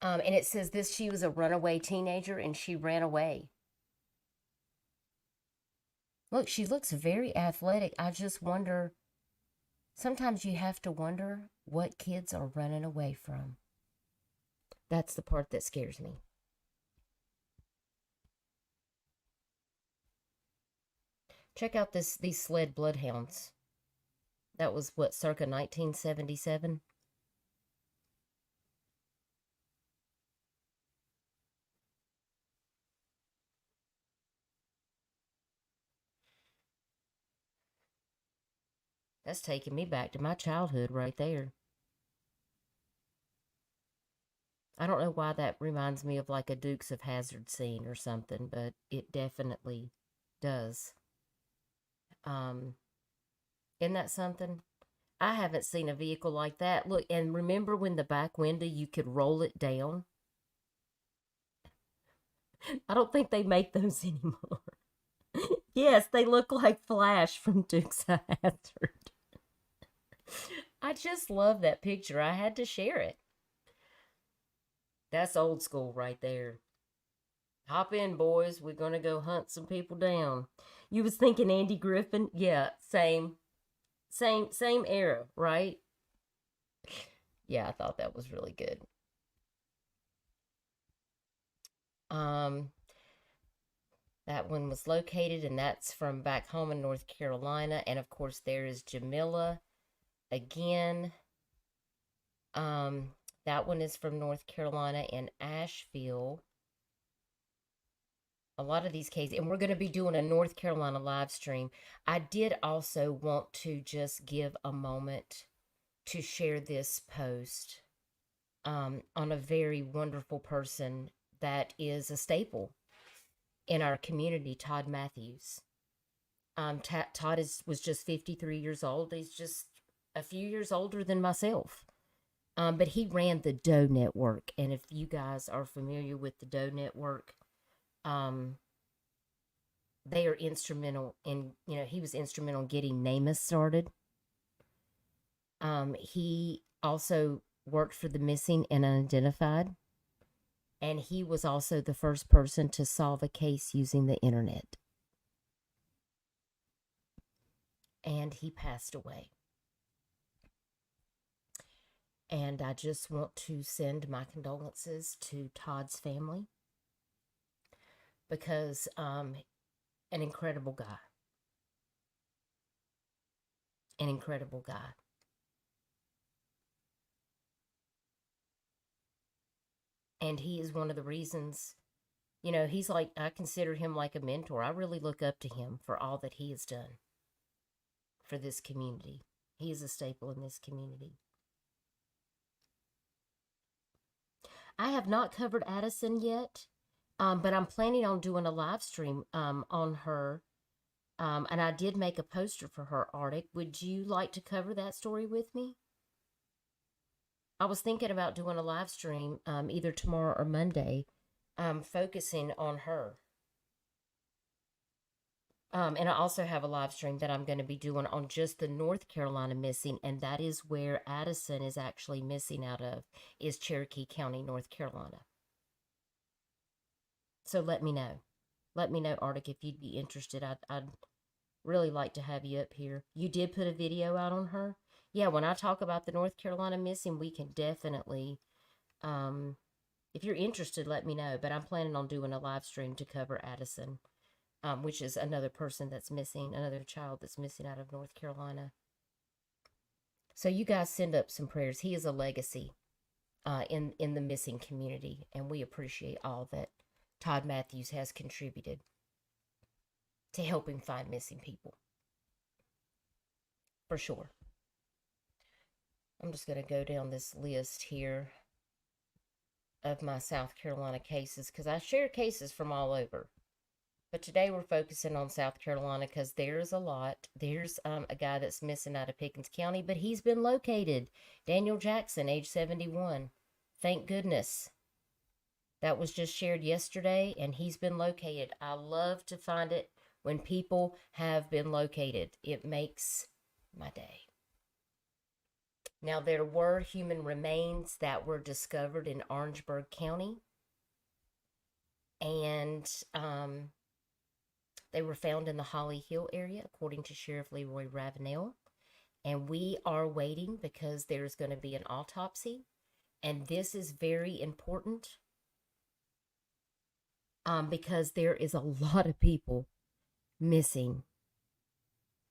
And it says she was a runaway teenager and she ran away. Look, she looks very athletic. I just wonder, sometimes you have to wonder what kids are running away from. That's the part that scares me. Check out these sled bloodhounds. That was what, circa 1977? That's taking me back to my childhood right there. I don't know why that reminds me of like a Dukes of Hazzard scene or something, but it definitely does. Isn't that something? I haven't seen a vehicle like that. Look, and remember when the back window, you could roll it down? I don't think they make those anymore. Yes, they look like Flash from Dukes of Hazzard. I just love that picture. I had to share it. That's old school right there. Hop in, boys. We're going to go hunt some people down. You was thinking Andy Griffin? Yeah, same era, right? Yeah, I thought that was really good. That one was located, and that's from back home in North Carolina. And of course, there is Jamila again. That one is from North Carolina and Asheville. A lot of these cases, and we're going to be doing a North Carolina live stream. I did also want to just give a moment to share this post on a very wonderful person that is a staple in our community, Todd Matthews. Todd was just 53 years old. He's just a few years older than myself. But he ran the Doe Network. And if you guys are familiar with the Doe Network, they are instrumental in, he was instrumental in getting NamUs started. He also worked for the missing and unidentified. And he was also the first person to solve a case using the internet. And he passed away. And I just want to send my condolences to Todd's family, because an incredible guy. An incredible guy. And he is one of the reasons, he's like, I consider him like a mentor. I really look up to him for all that he has done for this community. He is a staple in this community. I have not covered Addison yet, but I'm planning on doing a live stream on her. And I did make a poster for her, Arctic. Would you like to cover that story with me? I was thinking about doing a live stream either tomorrow or Monday, focusing on her. And I also have a live stream that I'm going to be doing on just the North Carolina missing, and that is where Addison is actually missing out of, is Cherokee County, North Carolina. So let me know. Let me know, Arctic, if you'd be interested. I'd really like to have you up here. You did put a video out on her? Yeah, when I talk about the North Carolina missing, we can definitely, if you're interested, let me know. But I'm planning on doing a live stream to cover Addison, which is another person that's missing, another child that's missing out of North Carolina. So you guys send up some prayers. He is a legacy in the missing community, and we appreciate all that Todd Matthews has contributed to helping find missing people. For sure. I'm just going to go down this list here of my South Carolina cases, because I share cases from all over. But today we're focusing on South Carolina because there's a lot. There's a guy that's missing out of Pickens County, but he's been located. Daniel Jackson, age 71. Thank goodness. That was just shared yesterday, and he's been located. I love to find it when people have been located. It makes my day. Now, there were human remains that were discovered in Orangeburg County, and they were found in the Holly Hill area, according to Sheriff Leroy Ravenel. And we are waiting because there's going to be an autopsy, and this is very important because there is a lot of people missing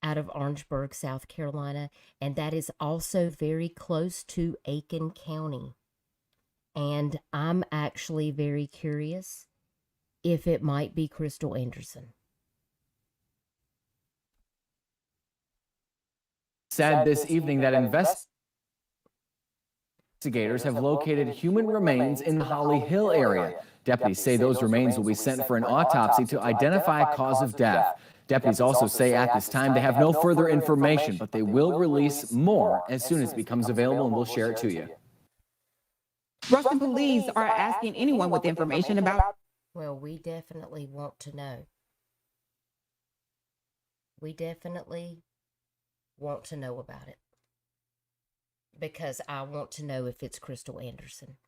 out of Orangeburg, South Carolina, and that is also very close to Aiken County. And I'm actually very curious if it might be Crystal Anderson. Said this evening that investigators have located human remains in the Holly Hill area. Deputies say those remains will be sent for an autopsy to identify a cause of death. Deputies also say at this time they have no further information, but they will release more as soon as it becomes available, and we'll share it to you. Ruston police are asking anyone with information about. Well, we definitely want to know. We definitely want to know about it. Because I want to know if it's Crystal Anderson.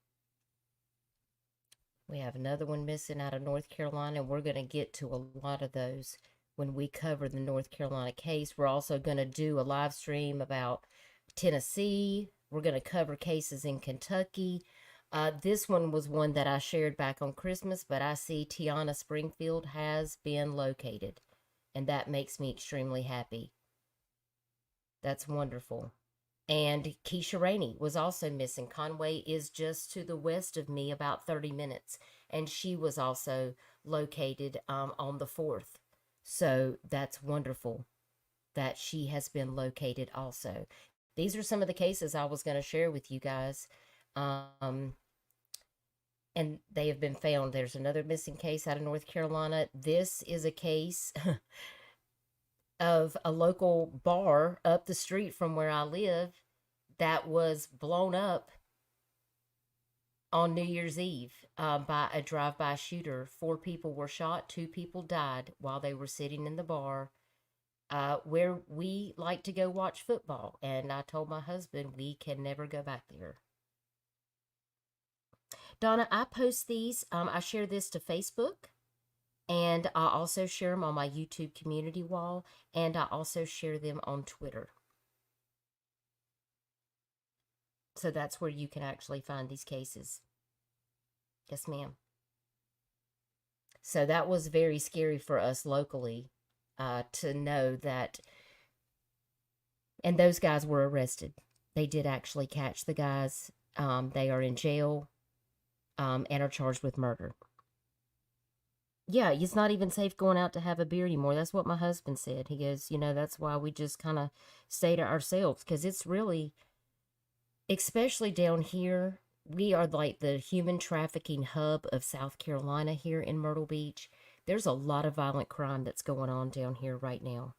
We have another one missing out of North Carolina, and we're going to get to a lot of those when we cover the North Carolina case. We're also going to do a live stream about Tennessee. We're going to cover cases in Kentucky. This one was one that I shared back on Christmas, but I see Tiana Springfield has been located, and that makes me extremely happy. That's wonderful. And Keisha Rainey was also missing. Conway is just to the west of me, about 30 minutes, and she was also located on the 4th. So that's wonderful that she has been located also. These are some of the cases I was going to share with you guys. And they have been found. There's another missing case out of North Carolina. This is a case of a local bar up the street from where I live that was blown up on New Year's Eve by a drive-by shooter. 4 people were shot, 2 people died while they were sitting in the bar where we like to go watch football. And I told my husband we can never go back there. Donna, I post these. I share this to Facebook, and I also share them on my YouTube community wall, and I also share them on Twitter. So that's where you can actually find these cases. Yes, ma'am. So that was very scary for us locally to know that. And those guys were arrested. They did actually catch the guys. They are in jail and are charged with murder. Yeah, it's not even safe going out to have a beer anymore. That's what my husband said. He goes, that's why we just kind of stay to ourselves, because it's really, especially down here, we are like the human trafficking hub of South Carolina here in Myrtle Beach. There's a lot of violent crime that's going on down here right now.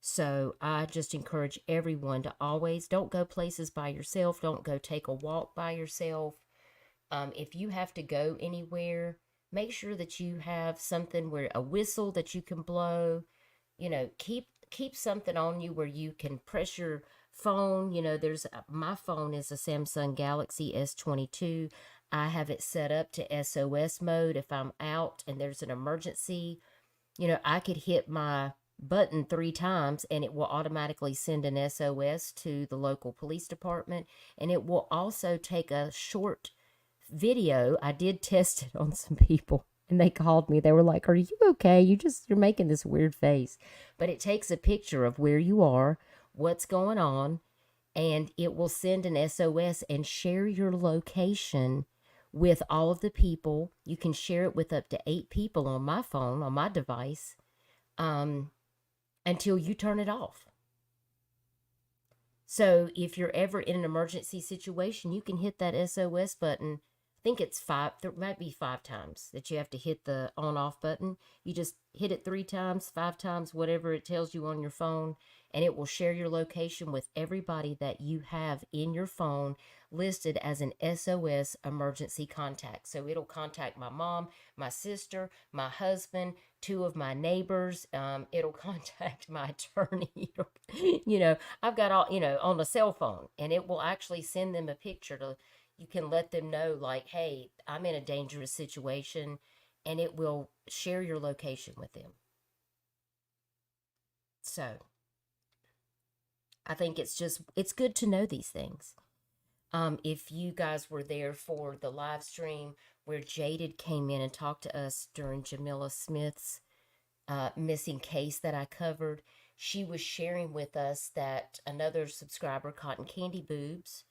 So I just encourage everyone to always don't go places by yourself. Don't go take a walk by yourself. If you have to go anywhere, make sure that you have something where a whistle that you can blow. Keep something on you where you can press your phone. There's my phone is a Samsung Galaxy S22. I have it set up to SOS mode. If I'm out and there's an emergency, I could hit my button 3 times and it will automatically send an SOS to the local police department. And it will also take a short video. I did test it on some people and they called me. They were like, "Are you okay? You're making this weird face." But it takes a picture of where you are, what's going on, and it will send an SOS and share your location with all of the people. You can share it with up to 8 people on my phone, on my device, until you turn it off. So if you're ever in an emergency situation, you can hit that SOS button. I think it's 5, there might be 5 times that you have to hit the on off button. You just hit it 3 times, 5 times, whatever it tells you on your phone, and it will share your location with everybody that you have in your phone listed as an SOS emergency contact. So it'll contact my mom, my sister, my husband, 2 of my neighbors. It'll contact my attorney. I've got all, on the cell phone, and it will actually send them a picture to, you can let them know, like, hey, I'm in a dangerous situation, and it will share your location with them. So I think it's good to know these things. If you guys were there for the live stream where Jaded came in and talked to us during Jamila Smith's missing case that I covered, she was sharing with us that another subscriber, Cotton Candy Boobs,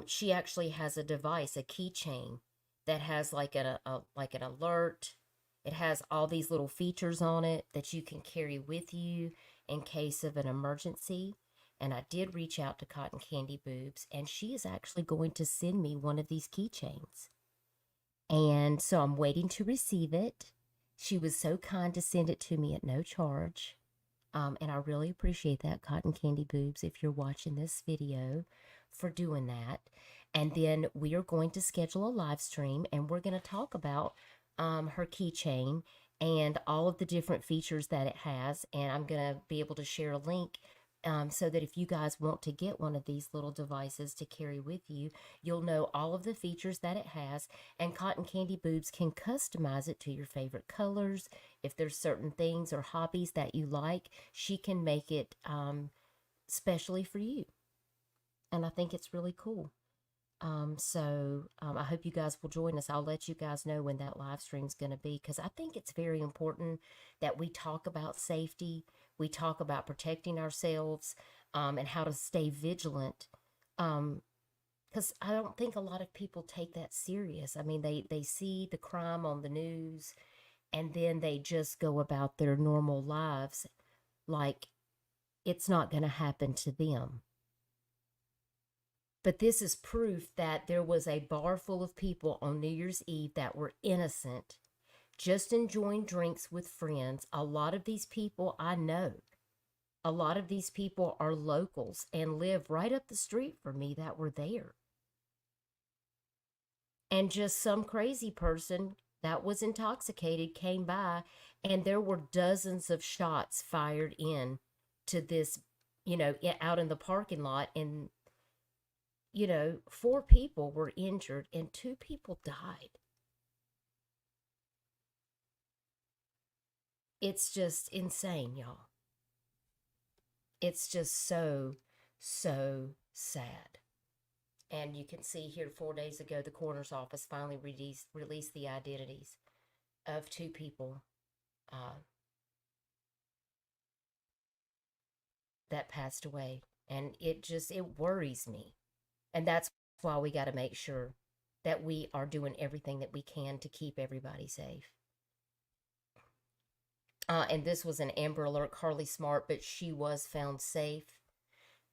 she actually has a device, a keychain that has like an alert. It has all these little features on it that you can carry with you in case of an emergency. And I did reach out to Cotton Candy Boobs, and she is actually going to send me one of these keychains. And so I'm waiting to receive it. She was so kind to send it to me at no charge. And I really appreciate that, Cotton Candy Boobs, if you're watching this video, for doing that. And then we are going to schedule a live stream, and we're going to talk about her keychain and all of the different features that it has. And I'm going to be able to share a link so that if you guys want to get one of these little devices to carry with you, you'll know all of the features that it has, and Cotton Candy Boobs can customize it to your favorite colors. If there's certain things or hobbies that you like, she can make it specially for you. And I think it's really cool. I hope you guys will join us. I'll let you guys know when that live stream is going to be, because I think it's very important that we talk about safety. We talk about protecting ourselves and how to stay vigilant. Because I don't think a lot of people take that serious. I mean, they see the crime on the news and then they just go about their normal lives like it's not going to happen to them. But this is proof that there was a bar full of people on New Year's Eve that were innocent, just enjoying drinks with friends. A lot of these people I know. A lot of these people are locals and live right up the street from me that were there. And just some crazy person that was intoxicated came by, and there were dozens of shots fired in to this, out in the parking lot, and 4 people were injured and 2 people died. It's just insane, y'all. It's just so, so sad. And you can see here 4 days ago, the coroner's office finally released the identities of 2 people that passed away. And it worries me. And that's why we got to make sure that we are doing everything that we can to keep everybody safe. And this was an Amber Alert, Carly Smart, but she was found safe.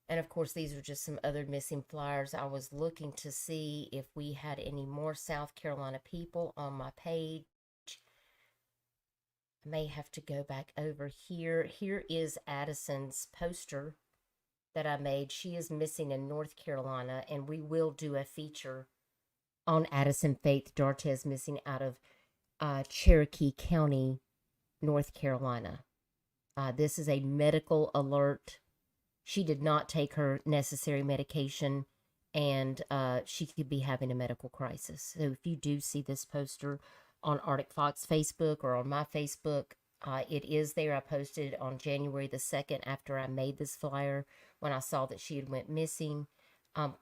And of course, these are just some other missing flyers. I was looking to see if we had any more South Carolina people on my page. I may have to go back over here. Here is Addison's poster that I made. She is missing in North Carolina, and we will do a feature on Addison Faith Dartez missing out of Cherokee County, North Carolina. This is a medical alert. She did not take her necessary medication, and she could be having a medical crisis. So if you do see this poster on Arctic Fox Facebook or on my Facebook, it is there. I posted it on January the 2nd after I made this flyer when I saw that she had went missing.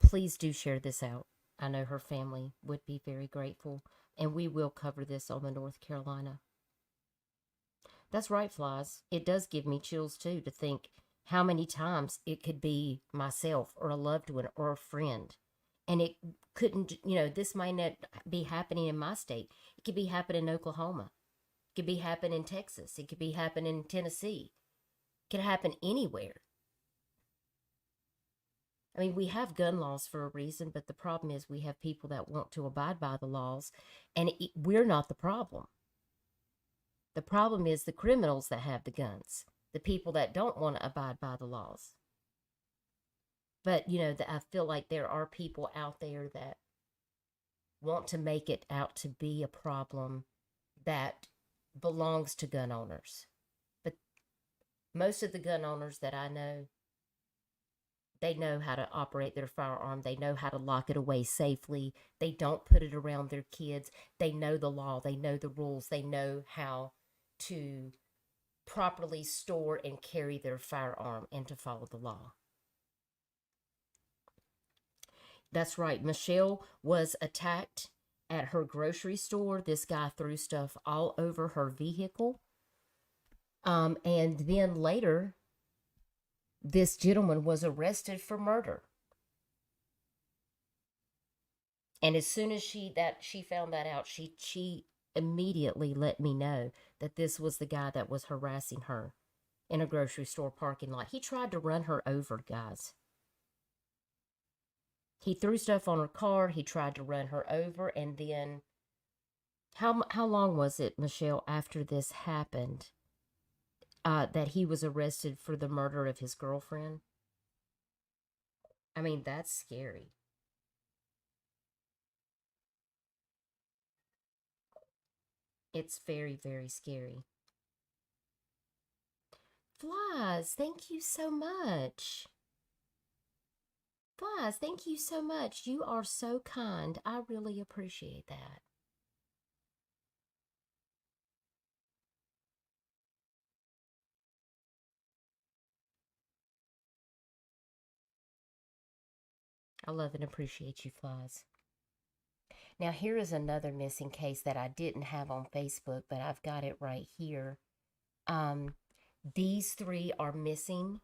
Please do share this out. I know her family would be very grateful, and we will cover this on the North Carolina. That's right, Flies. It does give me chills, too, to think how many times it could be myself or a loved one or a friend. And it couldn't, this might not be happening in my state. It could be happening in Oklahoma. It could be happening in Texas. It could be happening in Tennessee. It could happen anywhere. I mean, we have gun laws for a reason, but the problem is we have people that want to abide by the laws, and we're not the problem. The problem is the criminals that have the guns, the people that don't want to abide by the laws. But, I feel like there are people out there that want to make it out to be a problem that belongs to gun owners. But most of the gun owners that I know, they know how to operate their firearm. They know how to lock it away safely. They don't put it around their kids. They know the law. They know the rules. They know how to properly store and carry their firearm and to follow the law. That's right. Michelle was attacked at her grocery store. This guy threw stuff all over her vehicle. And then later, this gentleman was arrested for murder. And as soon as she found that out, she immediately let me know that this was the guy that was harassing her in a grocery store parking lot. He tried to run her over, guys. He threw stuff on her car. He tried to run her over. And then, how long was it, Michelle, after this happened, that he was arrested for the murder of his girlfriend? I mean, that's scary. It's very, very scary. Flies, thank you so much. Flies, thank you so much. You are so kind. I really appreciate that. I love and appreciate you, Flies. Now, here is another missing case that I didn't have on Facebook, but I've got it right here. These three are missing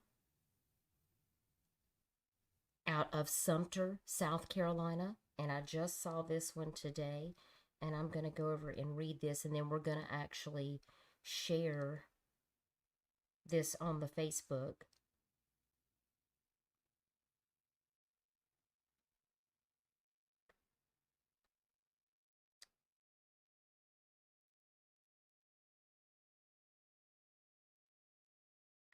out of Sumter, South Carolina, and I just saw this one today, and I'm going to go over and read this, and then we're going to actually share this on the Facebook.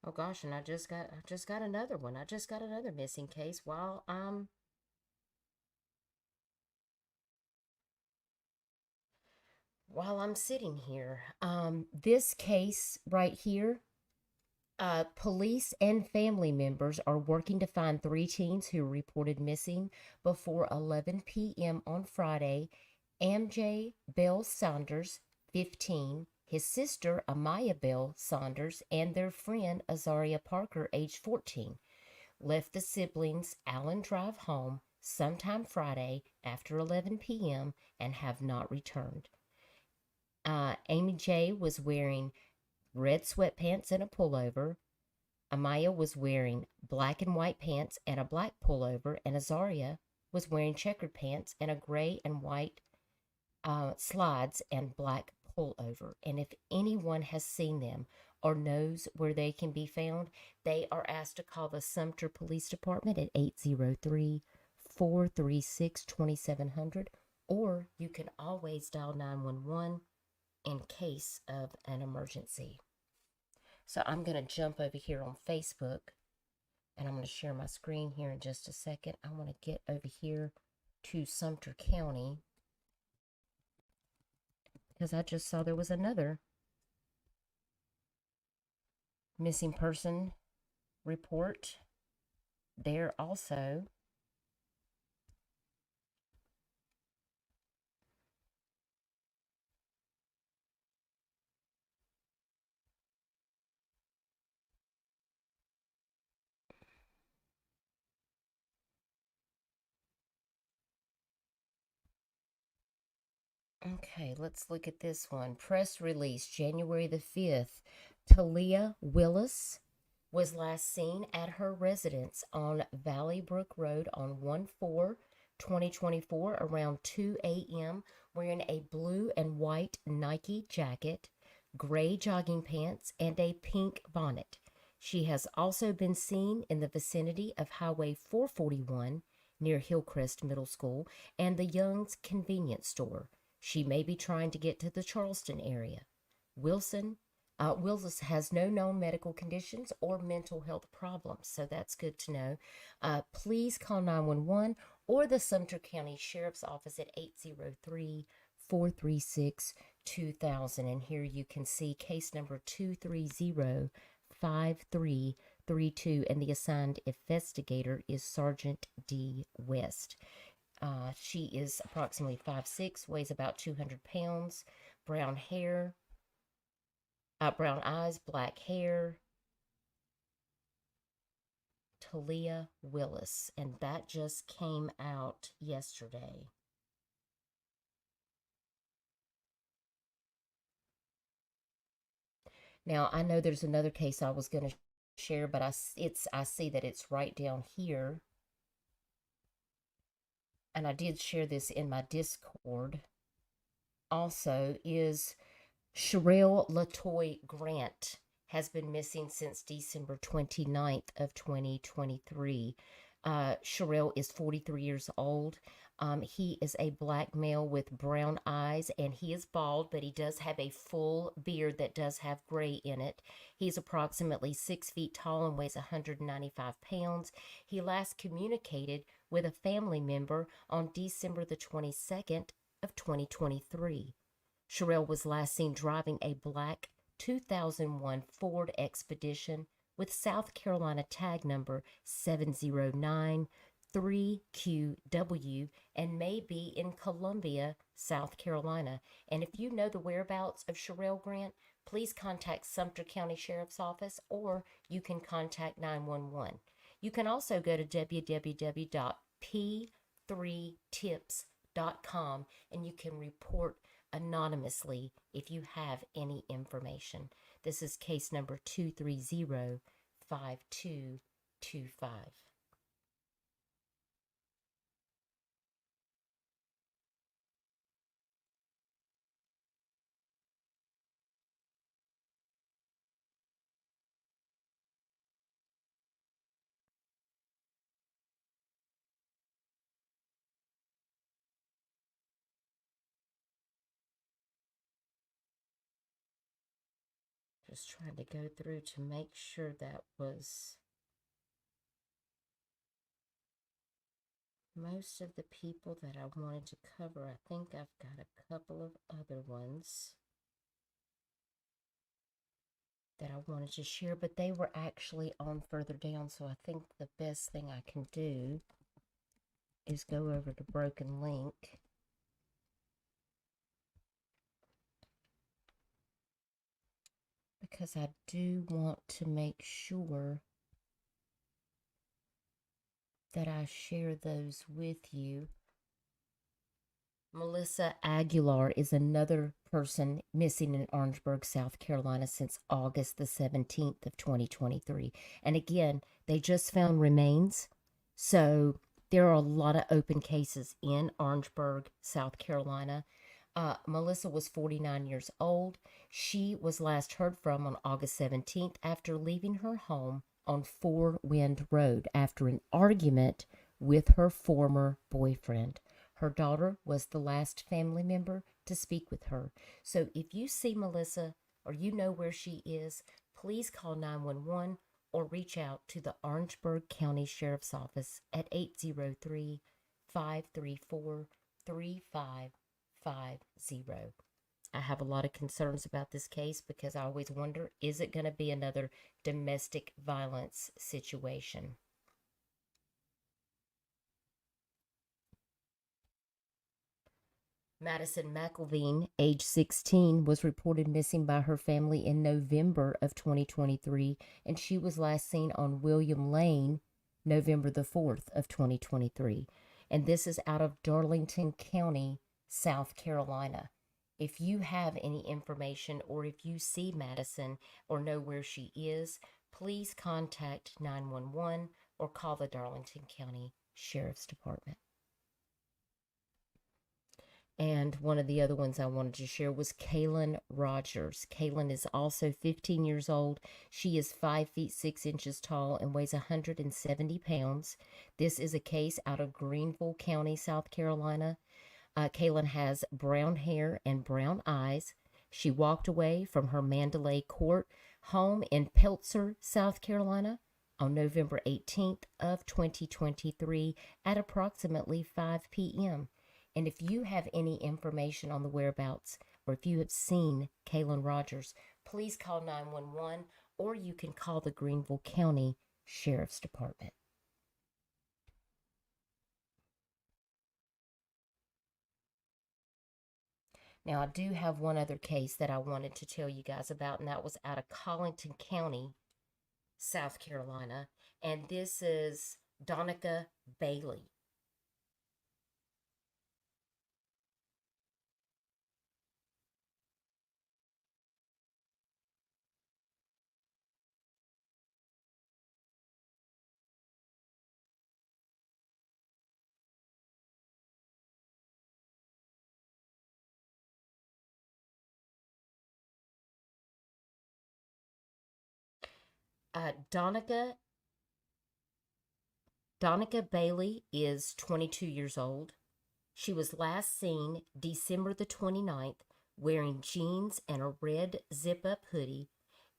Oh gosh, and I just got another one. I just got another missing case while I'm sitting here. This case right here, police and family members are working to find 3 teens who were reported missing before 11 p.m. on Friday. MJ Bell Saunders, 15, his sister Amaya Bell Saunders, and their friend Azaria Parker, age 14, left the siblings' Allen Drive home sometime Friday after 11 p.m. and have not returned. Amy J. was wearing red sweatpants and a pullover. Amaya was wearing black and white pants and a black pullover, and Azaria was wearing checkered pants and a gray and white slides and black pullover. And if anyone has seen them or knows where they can be found, they are asked to call the Sumter Police Department at 803-436-2700, or you can always dial 911 in case of an emergency. So I'm going to jump over here on Facebook, and I'm going to share my screen here in just a second. I want to get over here to Sumter County because I just saw there was another missing person report there also. Okay, let's look at this one. Press release, January the 5th. Talia Willis was last seen at her residence on Valley Brook Road on 1/4/2024 around 2 a.m. wearing a blue and white Nike jacket, gray jogging pants, and a pink bonnet. She has also been seen in the vicinity of Highway 441 near Hillcrest Middle School and the Young's Convenience Store. She may be trying to get to the Charleston area. Willis has no known medical conditions or mental health problems, so that's good to know. Please call 911 or the Sumter County Sheriff's Office at 803-436-2000. And here you can see case number 2305332, and the assigned investigator is Sergeant D. West. She is approximately 5'6", weighs about 200 pounds, brown hair, brown eyes, black hair. Talia Willis, and that just came out yesterday. Now, I know there's another case I was going to share, but I see that it's right down here. And I did share this in my Discord. Also, is Sherelle Latoy Grant has been missing since December 29th of 2023. Sherelle is 43 years old. He is a black male with brown eyes, and he is bald, but he does have a full beard that does have gray in it. He's approximately 6 feet tall and weighs 195 pounds. He last communicated with a family member on December the 22nd of 2023. Sherelle was last seen driving a black 2001 Ford Expedition with South Carolina tag number 7093QW and may be in Columbia, South Carolina. And if you know the whereabouts of Sherelle Grant, please contact Sumter County Sheriff's Office, or you can contact 911. You can also go to www.p3tips.com and you can report anonymously if you have any information. This is case number 2305225. Just trying to go through to make sure that was most of the people that I wanted to cover. I think I've got a couple of other ones that I wanted to share, but they were actually on further down, so I think the best thing I can do is go over to Broken Link. Because I do want to make sure that I share those with you. Melissa Aguilar is another person missing in Orangeburg, South Carolina since August the 17th of 2023. And again, they just found remains. So there are a lot of open cases in Orangeburg, South Carolina. Melissa was 49 years old. She was last heard from on August 17th after leaving her home on Four Wind Road after an argument with her former boyfriend. Her daughter was the last family member to speak with her. So if you see Melissa or you know where she is, please call 911 or reach out to the Orangeburg County Sheriff's Office at 803 534 3550. I have a lot of concerns about this case because I always wonder, is it going to be another domestic violence situation? Madison McElveen, age 16, was reported missing by her family in November of 2023, and she was last seen on William Lane, November the 4th of 2023. And this is out of Darlington County, South Carolina. If you have any information or if you see Madison or know where she is, please contact 911 or call the Darlington County Sheriff's Department. And one of the other ones I wanted to share was Kaylin Rogers. Kaylin is also 15 years old. She is 5 feet 6 inches tall and weighs 170 pounds. This is a case out of Greenville County, South Carolina. Kaylin has brown hair and brown eyes. She walked away from her Mandalay Court home in Peltzer, South Carolina on November 18th of 2023 at approximately 5 p.m. And if you have any information on the whereabouts or if you have seen Kaylin Rogers, please call 911 or you can call the Greenville County Sheriff's Department. Now, I do have one other case that I wanted to tell you guys about, and that was out of Collington County, South Carolina. And this is Donica Bailey. Donica Bailey is 22 years old. She was last seen December the 29th wearing jeans and a red zip-up hoodie.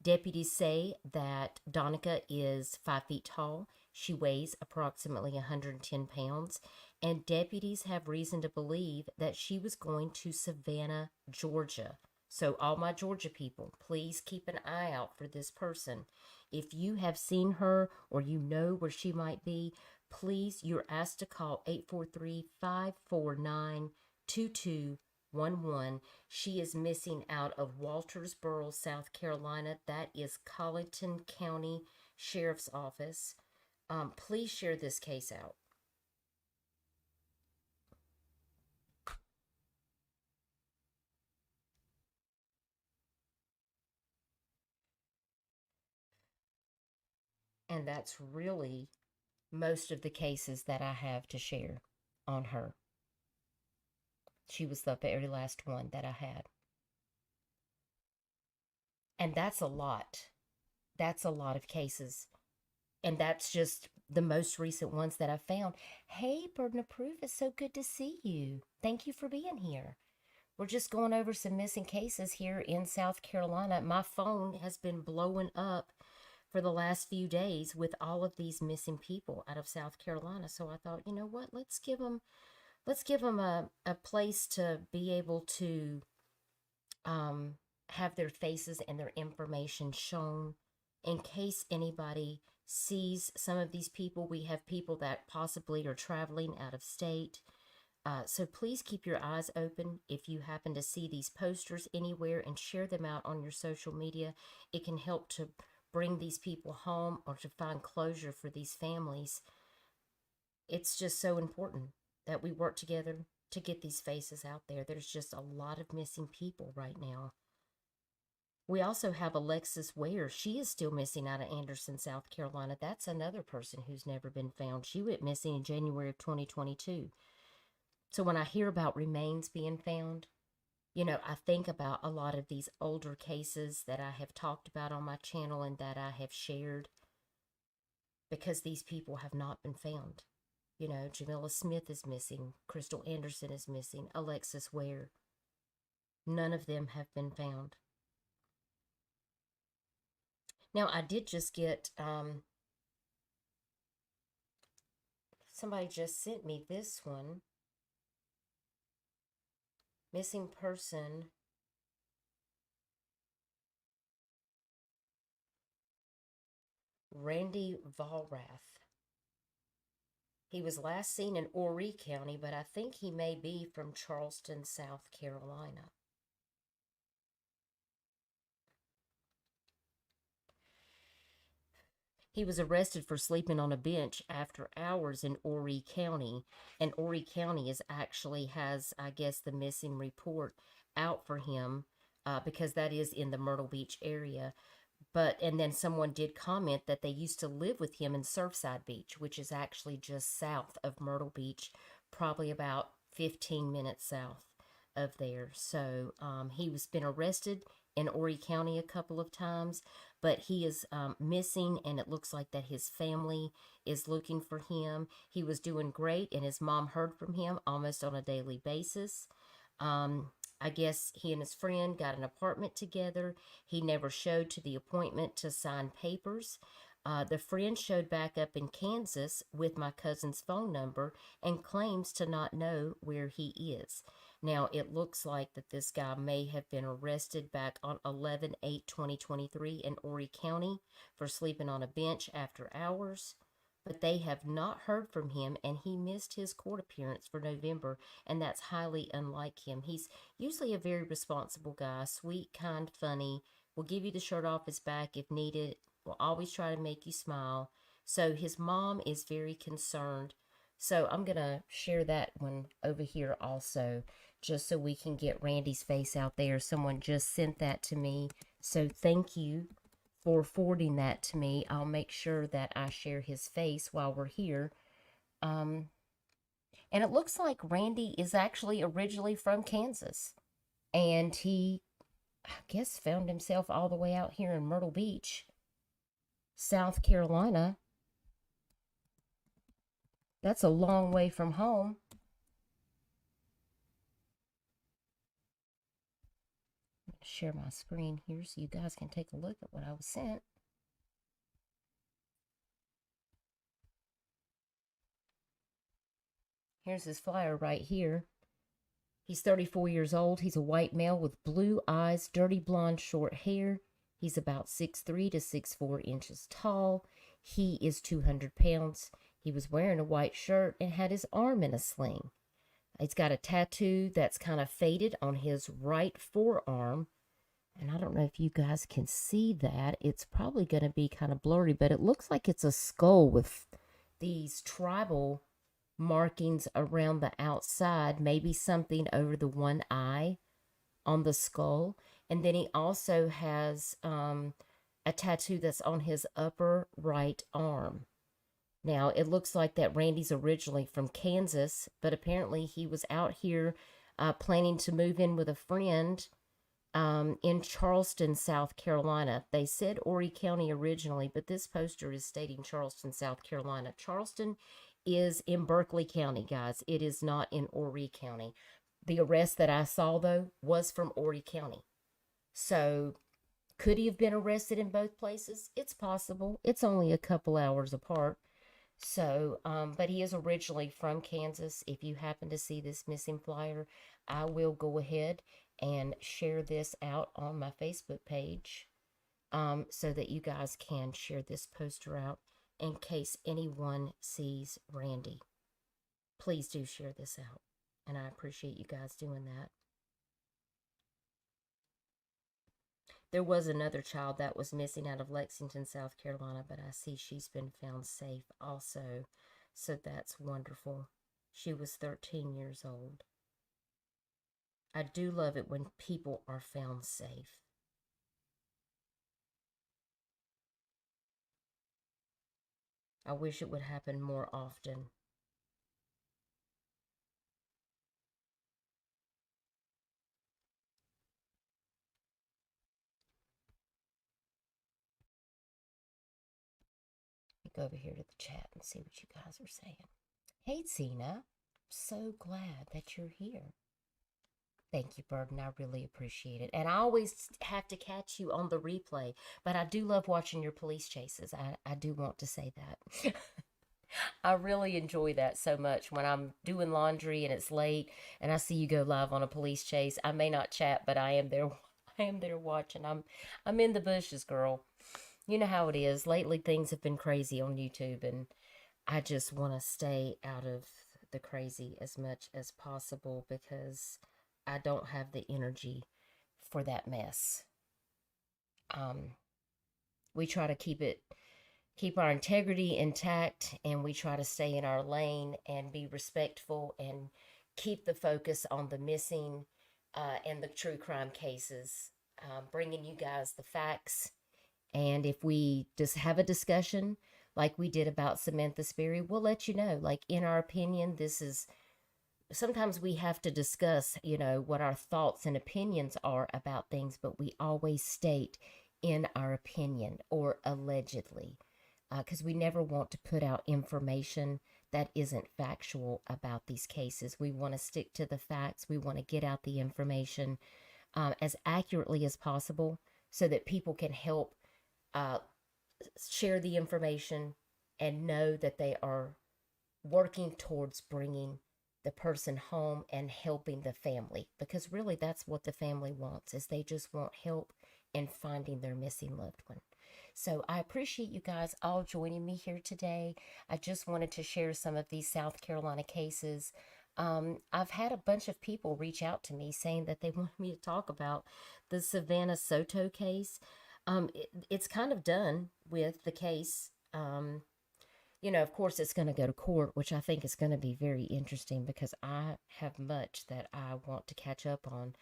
Deputies say that Donica is 5 feet tall. She weighs approximately 110 pounds. And deputies have reason to believe that she was going to Savannah, Georgia. So all my Georgia people, please keep an eye out for this person. If you have seen her or you know where she might be, please, you're asked to call 843-549-2211. She is missing out of Waltersboro, South Carolina. That is Collington County Sheriff's Office. Please share this case out. And that's really most of the cases that I have to share on her. She was the very last one that I had. And that's a lot. That's a lot of cases. And that's just the most recent ones that I found. Hey, Burden of Proof, it's so good to see you. Thank you for being here. We're just going over some missing cases here in South Carolina. My phone has been blowing up for the last few days with all of these missing people out of South Carolina. So I thought, you know what, let's give them a place to be able to have their faces and their information shown in case anybody sees some of these people. We have people that possibly are traveling out of state. So please keep your eyes open if you happen to see these posters anywhere and share them out on your social media. It can help to bring these people home or to find closure for these families. It's just so important that we work together to get these faces out there. There's just a lot of missing people right now. We also have Alexis Ware. She is still missing out of Anderson, South Carolina. That's another person who's never been found. She went missing in January of 2022. So when I hear about remains being found, You know, I think about a lot of these older cases that I have talked about on my channel and that I have shared, because these people have not been found. You know, Jamila Smith is missing, Crystal Anderson is missing, Alexis Ware. None of them have been found. Now, I did just get, somebody just sent me this one. Missing person. Randy Valrath. He was last seen in Horry County, but I think he may be from Charleston, South Carolina. He was arrested for sleeping on a bench after hours in Horry County. And Horry County actually has, I guess, the missing report out for him because that is in the Myrtle Beach area. And then someone did comment that they used to live with him in Surfside Beach, which is actually just south of Myrtle Beach, probably about 15 minutes south of there. So he was been arrested in Horry County a couple of times, but he is missing, and it looks like that his family is looking for him. He was doing great, and his mom heard from him almost on a daily basis. I guess he and his friend got an apartment together. He never showed to the appointment to sign papers. The friend showed back up in Kansas with my cousin's phone number and claims to not know where he is. Now, it looks like that this guy may have been arrested back on 11/8/2023 in Horry County for sleeping on a bench after hours, but they have not heard from him, and he missed his court appearance for November, and that's highly unlike him. He's usually a very responsible guy, sweet, kind, funny, will give you the shirt off his back if needed, will always try to make you smile. So his mom is very concerned. So I'm going to share that one over here also, just so we can get Randy's face out there. Someone just sent that to me, so thank you for forwarding that to me. I'll make sure that I share his face while we're here. And it looks like Randy is actually originally from Kansas. And he, I guess, found himself all the way out here in Myrtle Beach, South Carolina. That's a long way from home. I'm going to share my screen here so you guys can take a look at what I was sent. Here's his flyer right here. He's 34 years old. He's a white male with blue eyes, dirty blonde, short hair. He's about 6'3" to 6'4" inches tall. He is 200 pounds. He was wearing a white shirt and had his arm in a sling. He's got a tattoo that's kind of faded on his right forearm. And I don't know if you guys can see that. It's probably going to be kind of blurry, but it looks like it's a skull with these tribal markings around the outside, maybe something over the one eye on the skull. And then he also has a tattoo that's on his upper right arm. Now, it looks like that Randy's originally from Kansas, but apparently he was out here planning to move in with a friend in Charleston, South Carolina. They said Horry County originally, but this poster is stating Charleston, South Carolina. Charleston is in Berkeley County, guys. It is not in Horry County. The arrest that I saw, though, was from Horry County. So, could he have been arrested in both places? It's possible. It's only a couple hours apart. So, but he is originally from Kansas. If you happen to see this missing flyer, I will go ahead and share this out on my Facebook page so that you guys can share this poster out in case anyone sees Randy. Please do share this out, and I appreciate you guys doing that. There was another child that was missing out of Lexington, South Carolina, but I see she's been found safe also, so that's wonderful. She was 13 years old. I do love it when people are found safe. I wish it would happen more often. go over here to the chat and see what you guys are saying. Hey, Tina. So glad that you're here. Thank you, Burden. I really appreciate it. And I always have to catch you on the replay, but I do love watching your police chases. I do want to say that. I really enjoy that so much when I'm doing laundry and it's late and I see you go live on a police chase. I may not chat, but I am there. I am there watching. I'm in the bushes, girl. You know how it is. Lately things have been crazy on YouTube and I just want to stay out of the crazy as much as possible because I don't have the energy for that mess. We try to keep our integrity intact, and we try to stay in our lane and be respectful and keep the focus on the missing and the true crime cases, bringing you guys the facts. And if we just have a discussion like we did about Samantha Sperry, we'll let you know, like, in our opinion, sometimes we have to discuss, what our thoughts and opinions are about things, but we always state in our opinion or allegedly, because we never want to put out information that isn't factual about these cases. We want to stick to the facts. We want to get out the information as accurately as possible so that people can help share the information and know that they are working towards bringing the person home and helping the family, because really that's what the family wants, is they just want help in finding their missing loved one. So I appreciate you guys all joining me here today. I just wanted to share some of these South Carolina cases. I've had a bunch of people reach out to me saying that they want me to talk about the Savannah Soto case. It's kind of done with the case. Of course, it's going to go to court, which I think is going to be very interesting because I have much that I want to catch up on.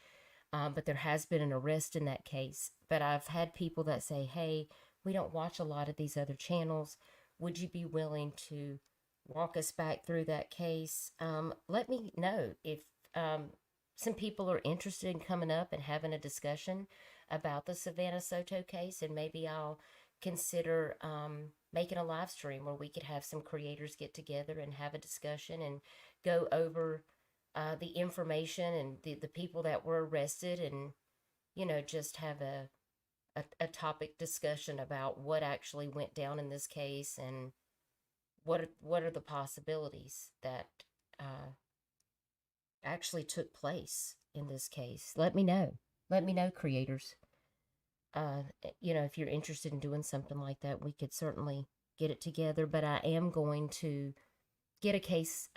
But there has been an arrest in that case. But I've had people that say, hey, we don't watch a lot of these other channels. Would you be willing to walk us back through that case? Let me know if some people are interested in coming up and having a discussion about the Savannah Soto case, and maybe I'll consider making a live stream where we could have some creators get together and have a discussion and go over the information and the people that were arrested, and just have a topic discussion about what actually went down in this case and what are the possibilities that actually took place in this case. Let me know, creators. If you're interested in doing something like that, we could certainly get it together. But I am going to get a case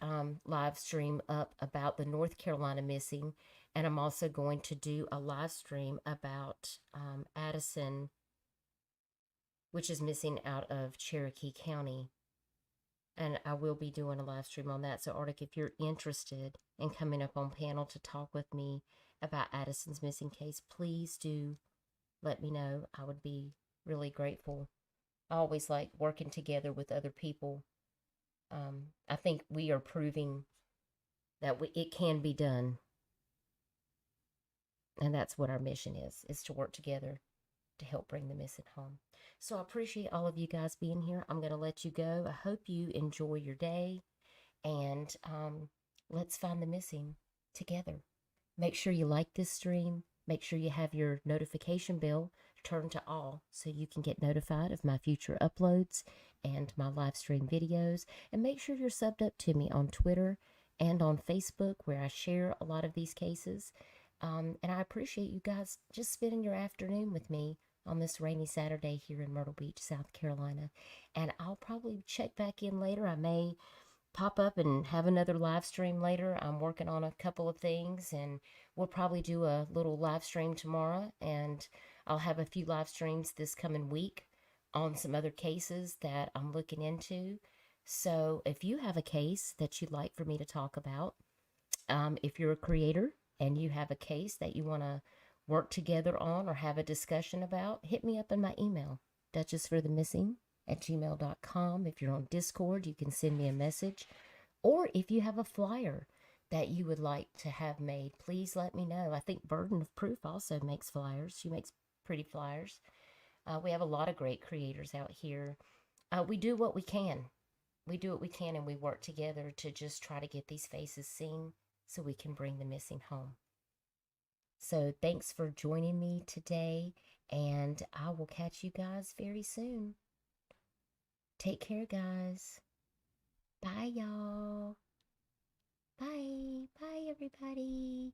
live stream up about the North Carolina missing, and I'm also going to do a live stream about Addison, which is missing out of Cherokee County, and I will be doing a live stream on that. So Arctic, if you're interested in coming up on panel to talk with me about Addison's missing case, please do let me know. I would be really grateful. I always like working together with other people. I think we are proving that it can be done. And that's what our mission is to work together to help bring the missing home. So I appreciate all of you guys being here. I'm going to let you go. I hope you enjoy your day, and let's find the missing together. Make sure you like this stream. Make sure you have your notification bell turned to all so you can get notified of my future uploads and my live stream videos. And make sure you're subbed up to me on Twitter and on Facebook, where I share a lot of these cases. And I appreciate you guys just spending your afternoon with me on this rainy Saturday here in Myrtle Beach, South Carolina. And I'll probably check back in later. I may pop up and have another live stream later. I'm working on a couple of things, and we'll probably do a little live stream tomorrow, and I'll have a few live streams this coming week on some other cases that I'm looking into. So if you have a case that you'd like for me to talk about, if you're a creator and you have a case that you want to work together on or have a discussion about, hit me up in my email, duchessforthemissing@gmail.com. If you're on Discord, you can send me a message. Or if you have a flyer that you would like to have made, please let me know. I think Burden of Proof also makes flyers. She makes pretty flyers. We have a lot of great creators out here We do what we can. We do what we can, and we work together to just try to get these faces seen so we can bring the missing home. So thanks for joining me today, and I will catch you guys very soon. Take care, guys. Bye, y'all. Bye. Bye, everybody.